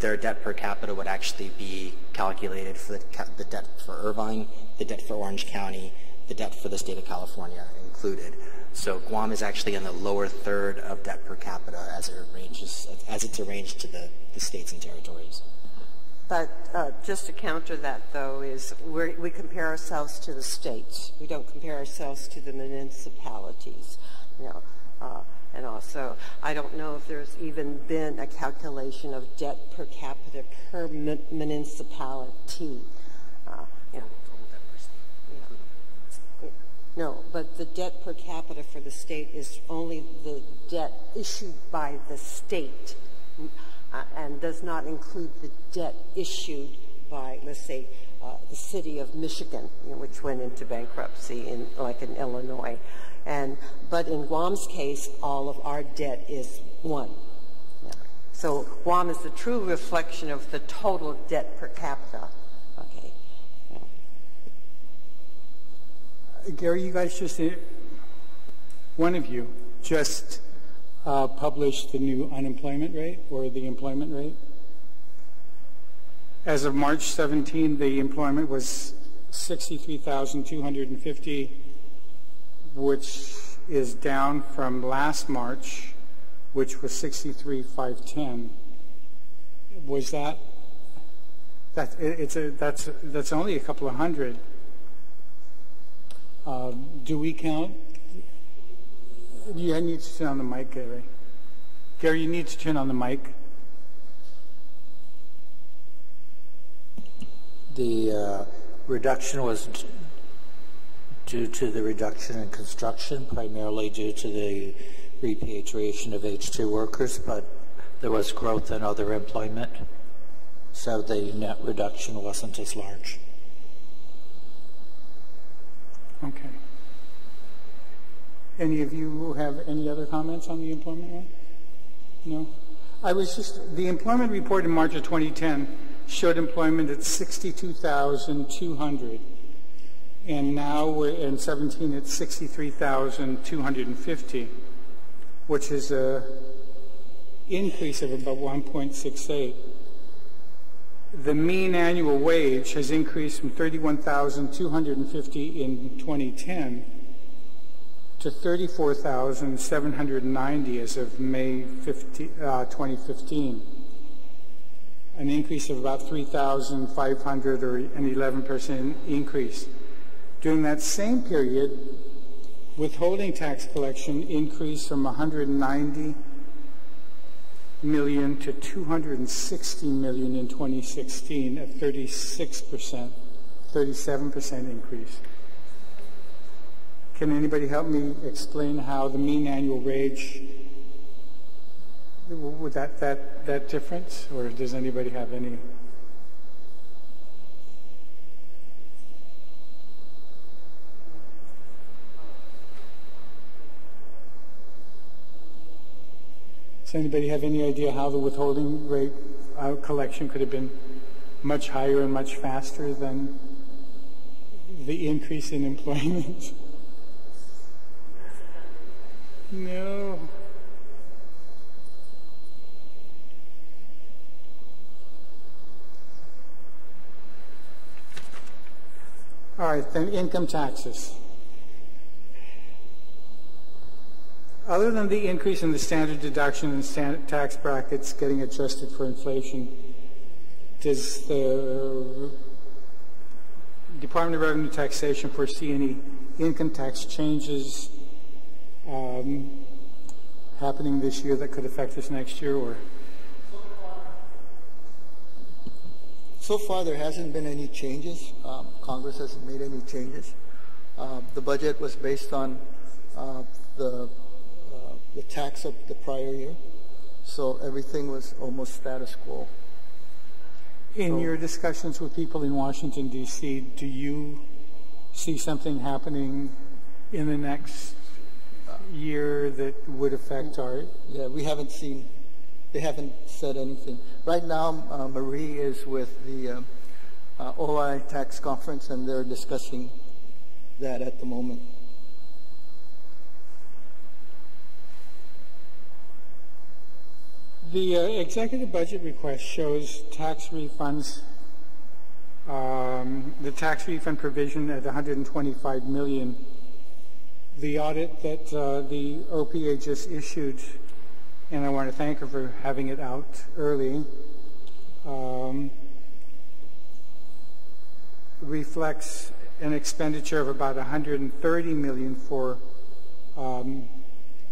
their debt per capita would actually be calculated for the debt for Irvine, the debt for Orange County, the debt for the state of California included. So Guam is actually in the lower third of debt per capita as it's arranged to the states and territories. But just to counter that, though, is we compare ourselves to the states. We don't compare ourselves to the municipalities. And also, I don't know if there's even been a calculation of debt per capita per municipality. No, but the debt per capita for the state is only the debt issued by the state. And does not include the debt issued by, let's say, the city of Michigan, which went into bankruptcy in Illinois. But in Guam's case, all of our debt is one. Yeah. So Guam is the true reflection of the total debt per capita. Okay. Yeah. Gary, you guys one of you just published the new unemployment rate or the employment rate. As of March 17, the employment was 63,250, which is down from last March, which was 63,510. Was that's only a couple of hundred. Do we count? You need to turn on the mic, Gary. Gary, you need to turn on the mic. The reduction was due to the reduction in construction, primarily due to the repatriation of H-2 workers, but there was growth in other employment, so the net reduction wasn't as large. Okay. Any of you have any other comments on the employment rate? No? The employment report in March of 2010 showed employment at 62,200. And now we're in 17 at 63,250, which is an increase of about 1.68. The mean annual wage has increased from 31,250 in 2010 to 34,790 as of May 2015, an increase of about 3,500 or an 11% increase. During that same period, withholding tax collection increased from 190 million to 260 million in 2016, a 37% increase. Can anybody help me explain how the mean annual wage, would that difference, or does anybody have any? Does anybody have any idea how the withholding rate collection could have been much higher and much faster than the increase in employment? No. All right, then income taxes. Other than the increase in the standard deduction and standard tax brackets getting adjusted for inflation, does the Department of Revenue Taxation foresee any income tax changes happening this year that could affect us next year, or? So far, there hasn't been any changes. Congress hasn't made any changes. The budget was based on the tax of the prior year, so everything was almost status quo. In your discussions with people in Washington, D.C., do you see something happening in the next year that would affect our... Yeah, we haven't seen They haven't said anything. Right now, Marie is with the OI tax conference, and they're discussing that at the moment. The executive budget request shows tax refunds, the tax refund provision at $125 million. The audit that the OPA just issued, and I want to thank her for having it out early, reflects an expenditure of about $130 million for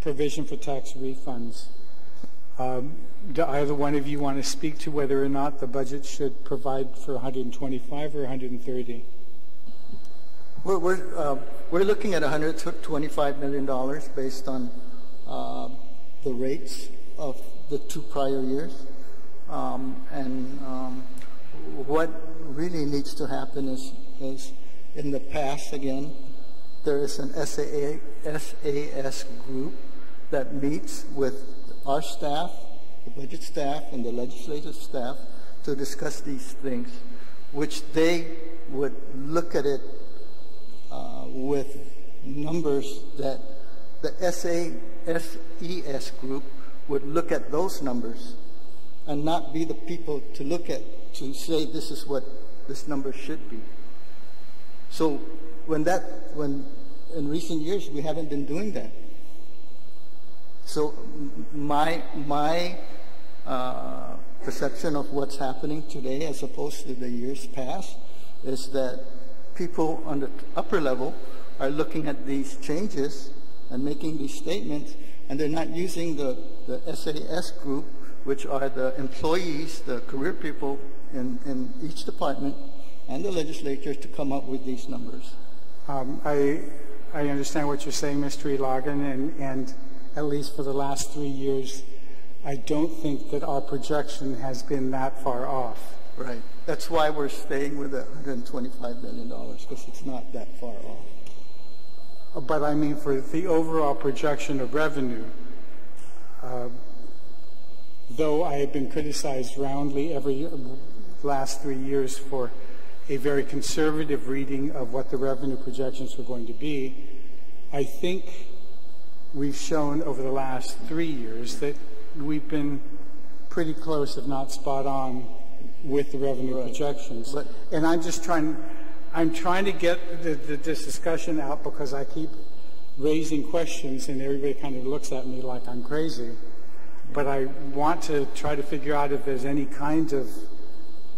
provision for tax refunds. Do either one of you want to speak to whether or not the budget should provide for 125 or 130? We're looking at $125 million based on the rates of the 2 prior years. What really needs to happen is in the past, again, there is an SAS group that meets with our staff, the budget staff, and the legislative staff to discuss these things, which they would look at it with numbers that the SES group would look at those numbers and not be the people to look at to say this is what this number should be. So when in recent years we haven't been doing that. So my perception of what's happening today as opposed to the years past is that people on the upper level are looking at these changes and making these statements, and they're not using the SAS group, which are the employees, the career people in each department, and the legislature to come up with these numbers. I understand what you're saying, Mr. Ilagan, and at least for the last 3 years, I don't think that our projection has been that far off. Right. That's why we're staying with the $125 million, because it's not that far off. But I mean, for the overall projection of revenue, though I have been criticized roundly every last 3 years for a very conservative reading of what the revenue projections were going to be, I think we've shown over the last 3 years that we've been pretty close, if not spot on, with the revenue projections. And I'm just trying to get this discussion out because I keep raising questions and everybody kind of looks at me like I'm crazy. But I want to try to figure out if there's any kind of,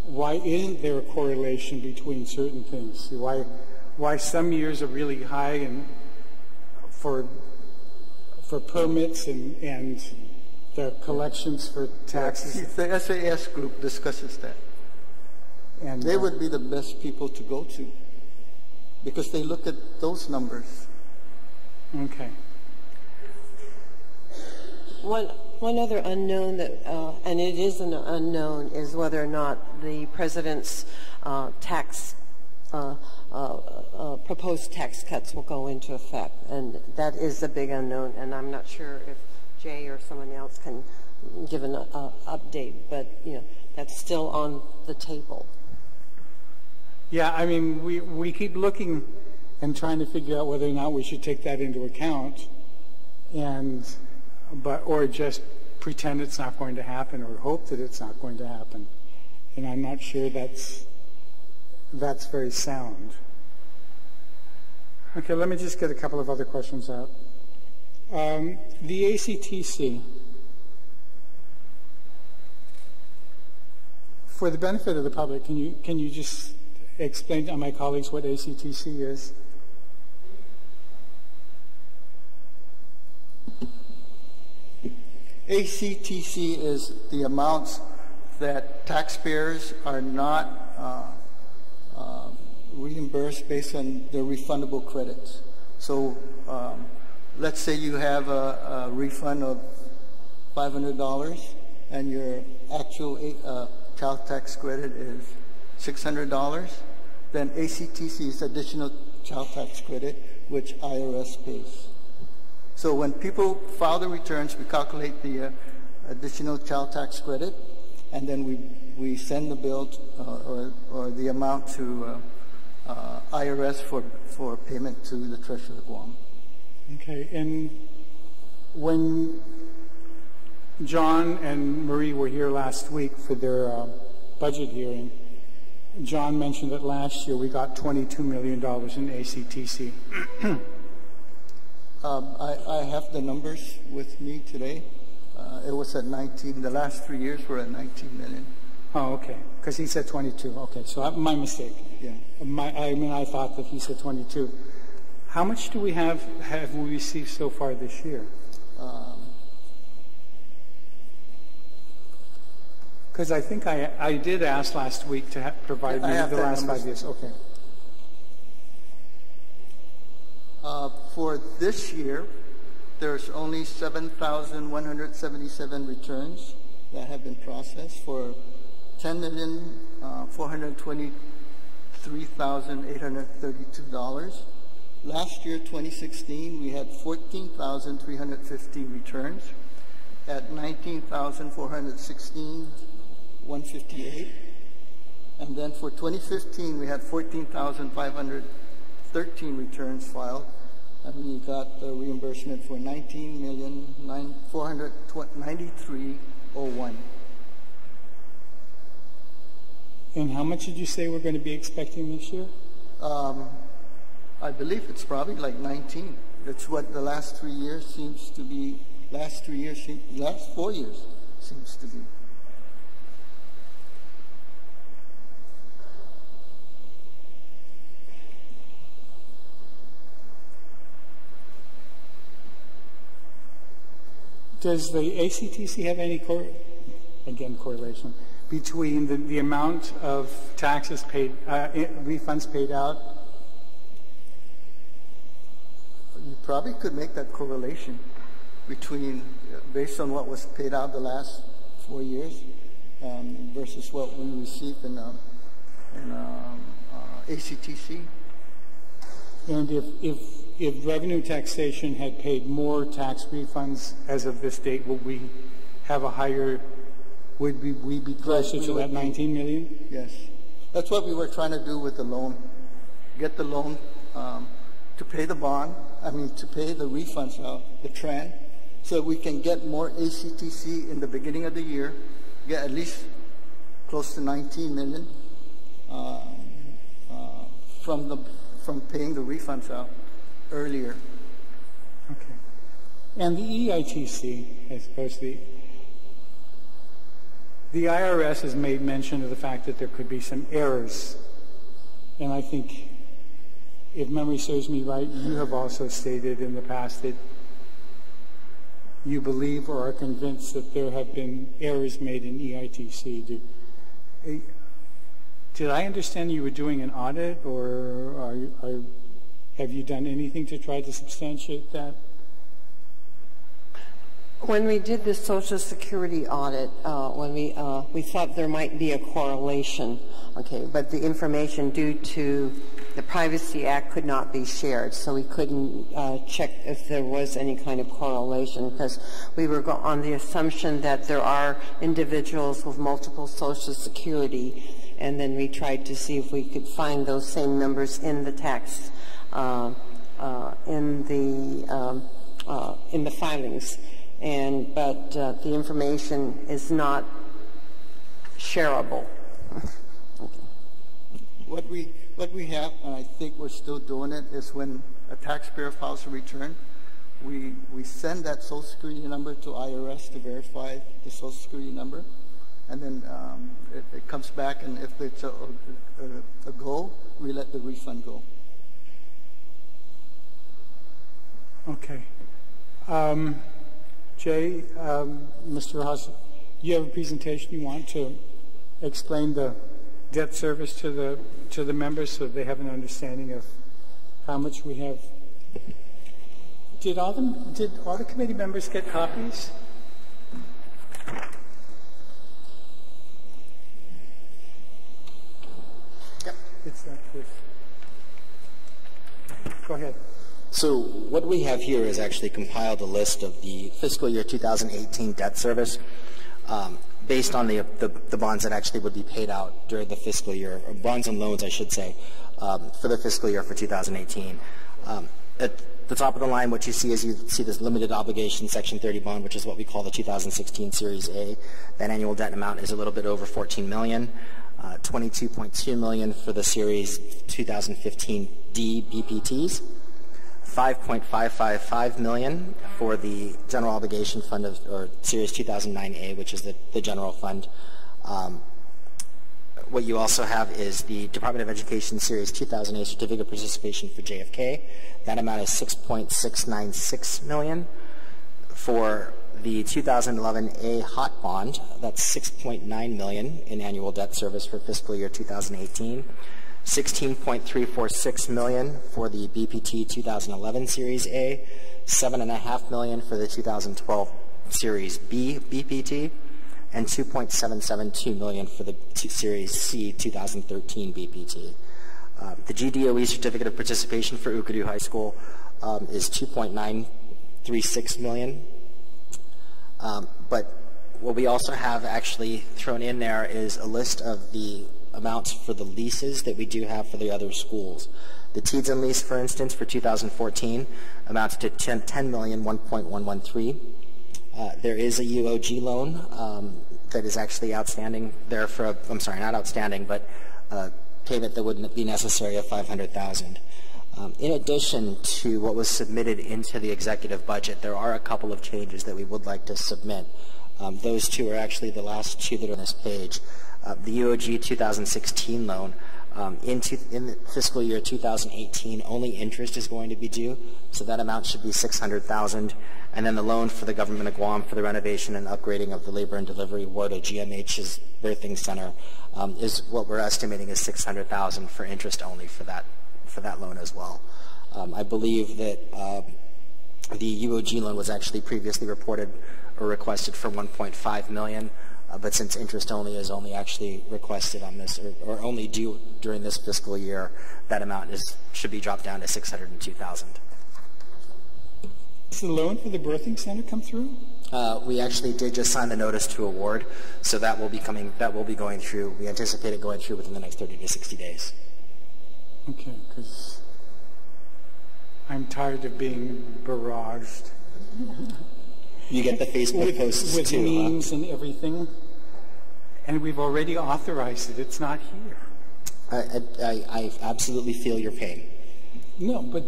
why isn't there a correlation between certain things? Why some years are really high and for permits and the collections for taxes? The SAS group discusses that. And they would be the best people to go to because they look at those numbers. Okay. One other unknown that, and it is an unknown, is whether or not the president's proposed tax cuts will go into effect, and that is a big unknown. And I'm not sure if Jay or someone else can give an update, but that's still on the table. Yeah, I mean, we keep looking and trying to figure out whether or not we should take that into account, or just pretend it's not going to happen, or hope that it's not going to happen. And I'm not sure that's very sound. Okay, let me just get a couple of other questions out. The ACTC. For the benefit of the public, can you just explain to my colleagues what ACTC is? ACTC is the amounts that taxpayers are not reimbursed based on their refundable credits. So let's say you have a refund of $500 and your actual child tax credit is $600, then ACTC is additional child tax credit, which IRS pays. So when people file the returns, we calculate the additional child tax credit, and then we send the bill or the amount to IRS for payment to the Treasurer of Guam. Okay, and when John and Marie were here last week for their budget hearing, John mentioned that last year we got $22 million in ACTC. I have the numbers with me today. It was at 19. The last 3 years were at 19 million. Oh, okay. Because he said 22. Okay, so my mistake. Yeah. I thought that he said 22. How much do we have we received so far this year? Because I think I did ask last week to provide me the last 5 years. Okay. For this year, there's only 7,177 returns that have been processed for $10,423,832. Last year, 2016, we had 14,350 returns at $19,416,158. And then for 2015, we had 14,513 returns filed, and we got the reimbursement for $19,493,001. And how much did you say we're going to be expecting this year? I believe it's probably like 19. That's what the last 3 years seems to be. Last 4 years seems to be. Does the ACTC have any correlation between the amount of taxes paid, refunds paid out? You probably could make that correlation between, based on what was paid out the last 4 years versus what we received in ACTC. And if revenue taxation had paid more tax refunds as of this date, would we have a higher, would we be closer to that 19 million? Yes. That's what we were trying to do with the loan. Get the loan to pay the bond, to pay the refunds out, the TRAN, so we can get more ACTC in the beginning of the year, get at least close to 19 million from paying the refunds out earlier. Okay. And the EITC, I suppose the IRS has made mention of the fact that there could be some errors. And I think, if memory serves me right, you have also stated in the past that you believe or are convinced that there have been errors made in EITC. Did I understand you were doing an audit, or have you done anything to try to substantiate that? When we did the Social Security audit, we thought there might be a correlation, okay, but the information due to the Privacy Act could not be shared, so we couldn't check if there was any kind of correlation, because we were on the assumption that there are individuals with multiple Social Security, and then we tried to see if we could find those same numbers in the tax, in the filings. But the information is not shareable. Okay. What we have, and I think we're still doing it, is when a taxpayer files a return, we send that Social Security number to IRS to verify the Social Security number, and then it comes back, and if it's a go, we let the refund go. Okay. Jay, Mr. Haas, you have a presentation you want to explain the debt service to the members so they have an understanding of how much we have. Did all the committee members get copies? Yep, it's that. Go ahead. So what we have here is actually compiled a list of the fiscal year 2018 debt service based on the bonds that actually would be paid out during the fiscal year, or bonds and loans, I should say, for the fiscal year for 2018. At the top of the line, what you see is this limited obligation Section 30 bond, which is what we call the 2016 Series A. That annual debt amount is a little bit over $14 million. $22.2 million for the Series 2015 D BPTs, $5.555 million for the General Obligation Fund or Series 2009A, which is the general fund. What you also have is the Department of Education Series 2000A Certificate of Participation for JFK. That amount is $6.696 million. For the 2011A Hot Bond, that's $6.9 million in annual debt service for fiscal year 2018. $16.346 million for the BPT 2011 Series A, $7.5 million for the 2012 Series B BPT, and $2.772 million for the Series C 2013 BPT. The GDOE Certificate of Participation for Ukadu High School is $2.936 million. But what we also have actually thrown in there is a list of the amounts for the leases that we do have for the other schools. The Teedson lease, for instance, for 2014 amounts to $10,001,113. There is a UOG loan that is actually outstanding there for, I'm sorry, not outstanding, but a payment that wouldn't be necessary of $500,000. In addition to what was submitted into the executive budget, there are a couple of changes that we would like to submit. Those two are actually the last two that are on this page. The UOG 2016 loan, in fiscal year 2018, only interest is going to be due, so that amount should be $600,000. And then the loan for the government of Guam for the renovation and upgrading of the labor and delivery ward of GMH's birthing center is what we're estimating is $600,000 for interest only for that loan as well. I believe that the UOG loan was actually previously reported or requested for $1.5 million. But since interest only is only actually requested on this, or only due during this fiscal year, that amount should be dropped down to $602,000. Does the loan for the birthing center come through? We actually did just sign the notice to award, so that will be going through. We anticipate it going through within the next 30 to 60 days. Okay, because I'm tired of being barraged. You get the Facebook posts with too, memes and everything, and we've already authorized it. It's not here. I absolutely feel your pain. No, but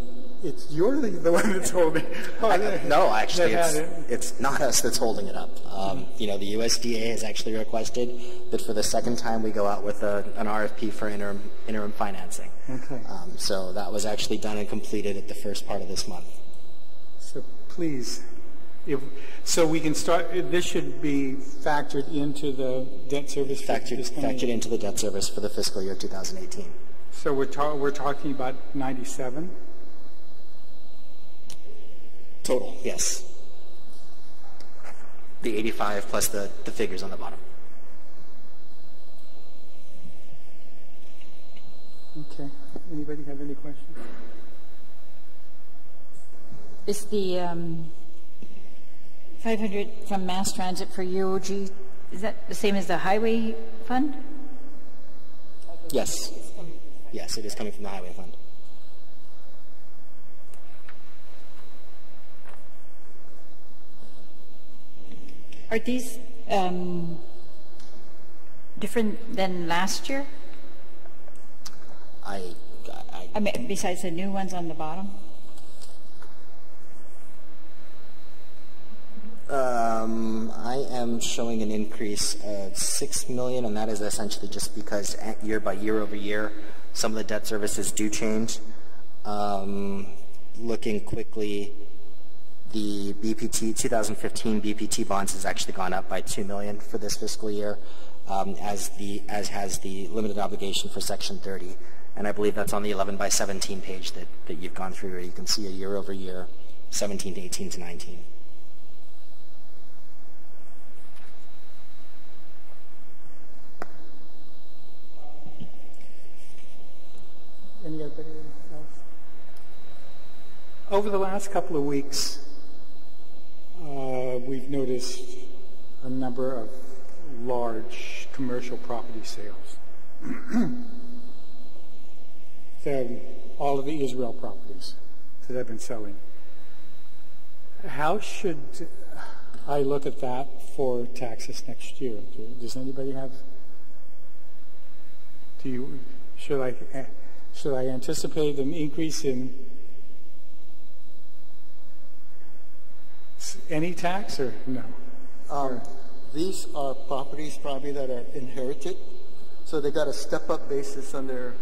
you're the one that's holding. No, actually, it's not us that's holding it up. You know, the USDA has actually requested that for the second time we go out with an RFP for interim financing. Okay. So that was actually done and completed at the first part of this month. So please. So we can start. This should be factored into the debt service. Factored into the debt service for the fiscal year 2018. So we're talking about 97 total. Yes. The 85 plus the figures on the bottom. Okay. Anybody have any questions? Is the 500 from mass transit for UOG, is that the same as the highway fund? Yes. Yes, it is coming from the highway fund. Are these different than last year? I mean, besides the new ones on the bottom? I am showing an increase of $6 million, and that is essentially just because year by year over year, some of the debt services do change. Looking quickly, the BPT 2015 BPT bonds has actually gone up by $2 million for this fiscal year, as has the limited obligation for Section 30, and I believe that's on the 11 by 17 page that you've gone through, where you can see a year over year, 17 to 18 to 19. Anybody else? Over the last couple of weeks, we've noticed a number of large commercial property sales. All of the Israel properties that I've been selling. How should I look at that for taxes next year? Does anybody have? Should I anticipate an increase in any tax or no? These are properties probably that are inherited, so they got a step-up basis on their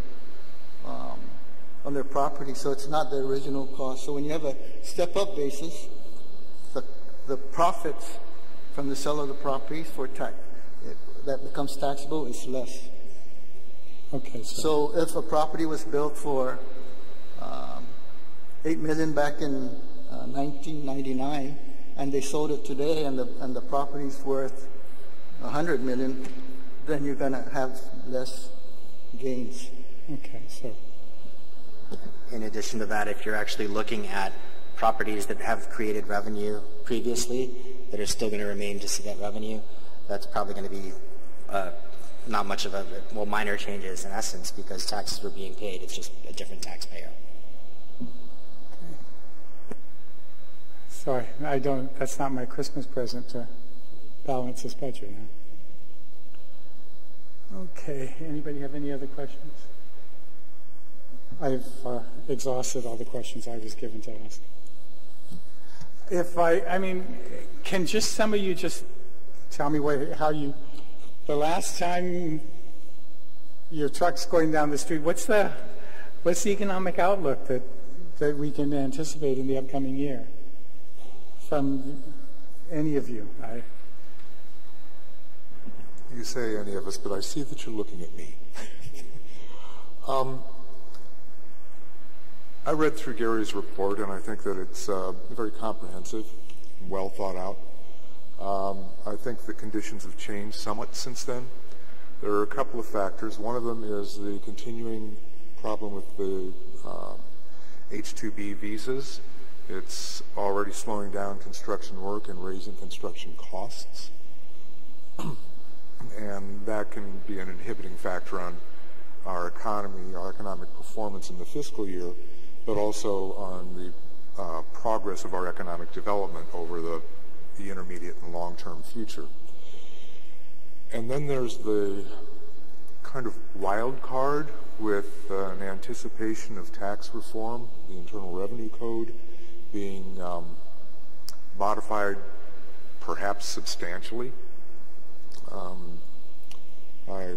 property, so it's not the original cost. So when you have a step-up basis, the profits from the sale of the properties for tax that becomes taxable is less. Okay. So if a property was built for $8 million back in 1999, and they sold it today, and the property's worth $100 million, then you're going to have less gains. Okay. So. In addition to that, if you're actually looking at properties that have created revenue previously that are still going to remain to see that revenue, that's probably going to be not much of minor changes in essence, because taxes were being paid. It's just a different taxpayer. Sorry, that's not my Christmas present to balance this budget. Huh? Okay, anybody have any other questions? I've exhausted all the questions I was given to ask. Can just some of you just tell me the last time your truck's going down the street, what's the economic outlook that we can anticipate in the upcoming year from any of you? You say any of us, but I see that you're looking at me. I read through Gary's report, and I think that it's very comprehensive and well thought out. I think the conditions have changed somewhat since then. There are a couple of factors. One of them is the continuing problem with the H-2B visas. It's already slowing down construction work and raising construction costs. And that can be an inhibiting factor on our economy, our economic performance in the fiscal year, but also on the progress of our economic development over the intermediate and long-term future. And then there's the kind of wild card with an anticipation of tax reform, the Internal Revenue Code being modified perhaps substantially. I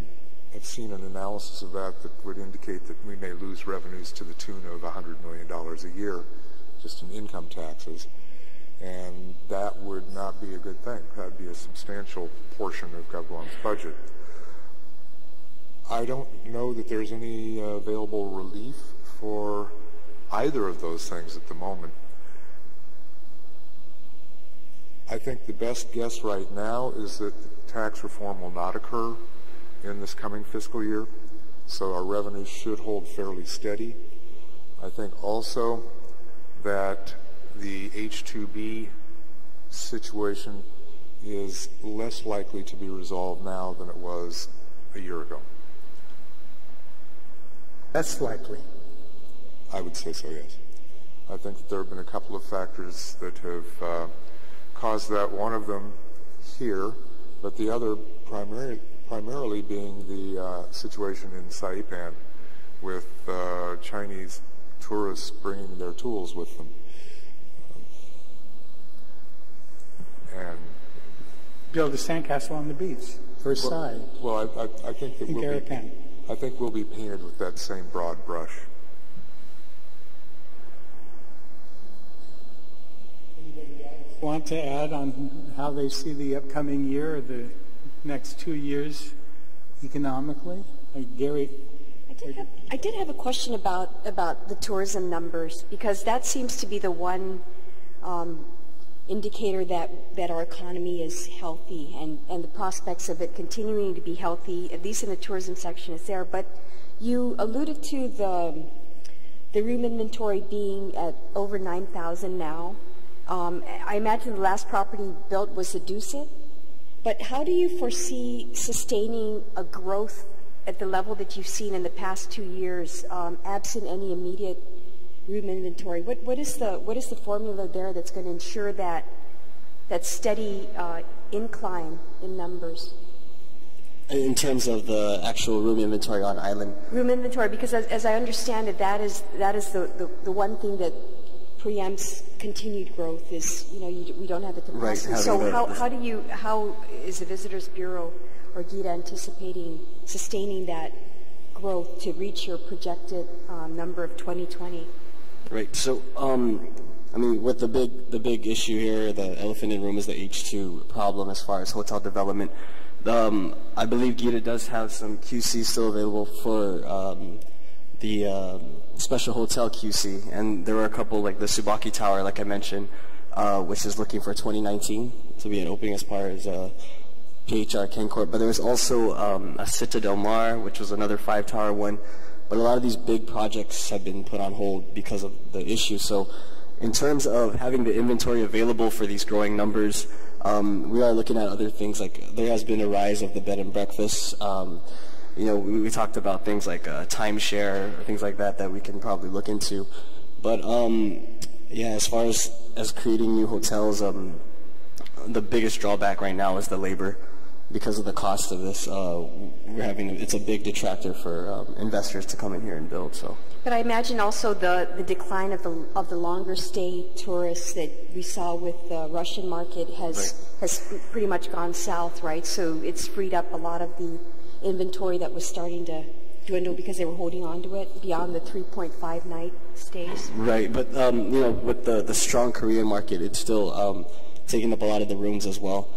have seen an analysis of that would indicate that we may lose revenues to the tune of $100 million a year just in income taxes, and that would not be a good thing. That would be a substantial portion of Guam's budget. I don't know that there's any available relief for either of those things at the moment. I think the best guess right now is that tax reform will not occur in this coming fiscal year, so our revenues should hold fairly steady. I think also that the H-2B situation is less likely to be resolved now than it was a year ago. That's likely. I would say so, yes. I think that there have been a couple of factors that have caused that. One of them here, but the other primarily being the situation in Saipan with Chinese tourists bringing their tools with them. And build a sandcastle on the beach, Versailles. Well, I think that we'll be painted with that same broad brush. Anybody else want to add on how they see the upcoming year or the next 2 years economically? Gary? I did have a question about the tourism numbers, because that seems to be the one indicator that our economy is healthy, and the prospects of it continuing to be healthy, at least in the tourism section, is there. But you alluded to the the room inventory being at over 9,000 now, I imagine the last property built was the Dusit, but how do you foresee sustaining a growth at the level that you've seen in the past 2 years, absent any immediate room inventory? What is the formula there that's going to ensure that steady incline in numbers? In terms of the actual room inventory on island? Room inventory, because as I understand it, that is the one thing that preempts continued growth is, we don't have the capacity. Right, so how is the Visitors Bureau or GITA anticipating sustaining that growth to reach your projected number of 2020? Right. So, with the big issue here, the elephant in the room is the H2 problem as far as hotel development. I believe GITA does have some QC still available for the special hotel QC, and there are a couple, like the Tsubaki Tower, like I mentioned, which is looking for 2019 to be an opening as far as PHR Kencourt. But there's also a Citadel Mar, which was another 5-tower one. But a lot of these big projects have been put on hold because of the issue. So in terms of having the inventory available for these growing numbers, we are looking at other things, like there has been a rise of the bed and breakfast. We talked about things like timeshare, things like that we can probably look into. But as far as creating new hotels, the biggest drawback right now is the labor. Because of the cost of this, it's a big detractor for investors to come in here and build. So. But I imagine also the decline of the longer stay tourists that we saw with the Russian market has pretty much gone south, right? So it's freed up a lot of the inventory that was starting to dwindle because they were holding on to it beyond the 3.5 night stays. Right, but with the strong Korean market, it's still taking up a lot of the rooms as well.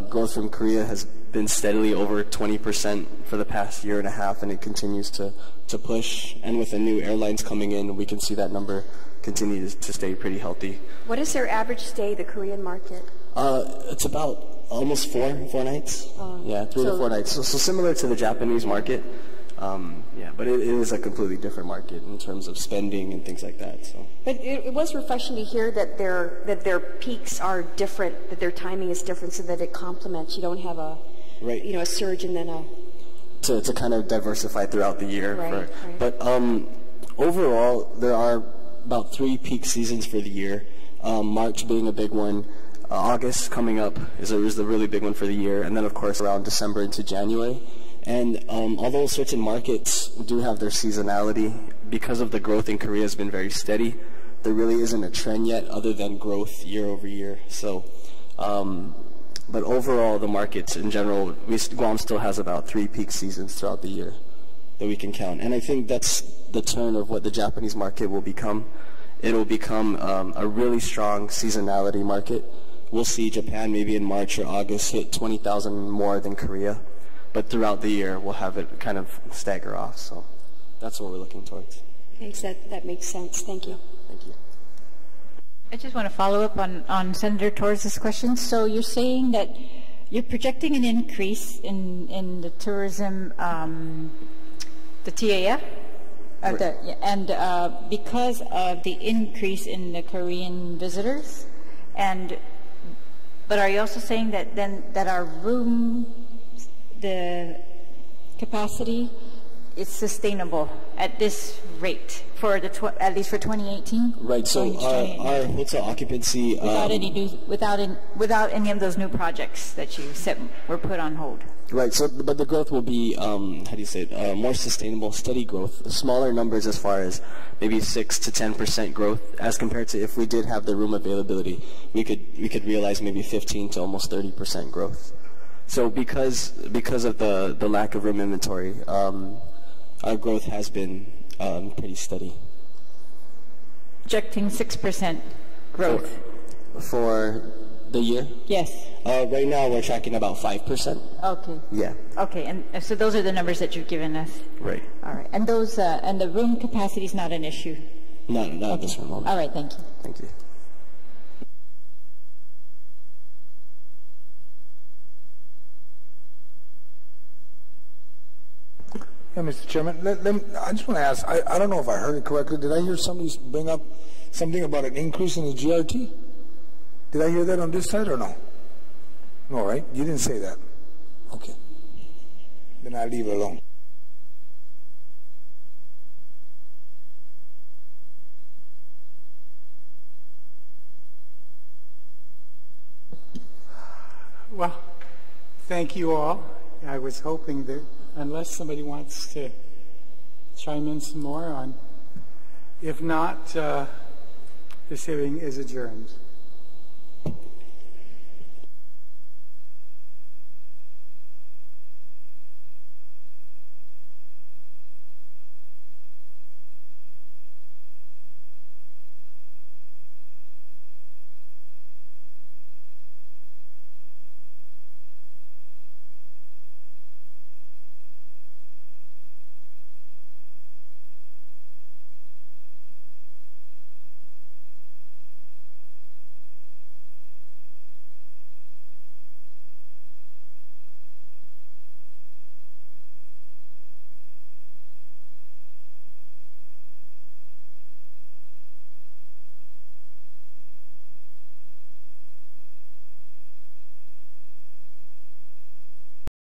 Growth from Korea has been steadily over 20% for the past year and a half, and it continues to push. And with the new airlines coming in, we can see that number continue to stay pretty healthy. What is their average stay, the Korean market? It's about almost four nights. 3 to 4 nights. So similar to the Japanese market. But it is a completely different market in terms of spending and things like that. So. But it was refreshing to hear that their peaks are different, that their timing is different, so that it complements. You don't have a surge and then a to kind of diversify throughout the year. Right. But overall, there are about 3 peak seasons for the year. March being a big one. August coming up is the really big one for the year, and then of course around December into January. And although certain markets do have their seasonality, because of the growth in Korea has been very steady, there really isn't a trend yet other than growth year over year. So, but overall, the markets in general, Guam still has about 3 peak seasons throughout the year that we can count. And I think that's the turn of what the Japanese market will become. It'll become a really strong seasonality market. We'll see Japan maybe in March or August hit 20,000 more than Korea. But throughout the year, we'll have it kind of stagger off. So that's what we're looking towards. Thanks. That makes sense. Thank you. Thank you. I just want to follow up on Senator Torres' question. So you're saying that you're projecting an increase in the tourism, the TAF? Right. Because of the increase in the Korean visitors, but are you also saying that our room, the capacity, is sustainable at this rate for at least for 2018? Right. So our hotel occupancy without any of those new projects that you said were put on hold. Right. So, but the growth will be more sustainable, steady growth. Smaller numbers as far as maybe 6 to 10% growth, as compared to if we did have the room availability, we could realize maybe 15 to almost 30% growth. So because of the lack of room inventory, our growth has been pretty steady. Projecting 6% growth. For the year? Yes. Right now we're tracking about 5%. Okay. Yeah. Okay, and so those are the numbers that you've given us. Right. All right, and those and the room capacity is not an issue. Not at this moment. All right, thank you. Thank you. Yeah, Mr. Chairman, I just want to ask, I don't know if I heard it correctly. Did I hear somebody bring up something about an increase in the GRT? Did I hear that on this side or no? No, right? You didn't say that. Okay. Then I'll leave it alone. Well, thank you all. I was hoping that, unless somebody wants to chime in some more on, if not, this hearing is adjourned.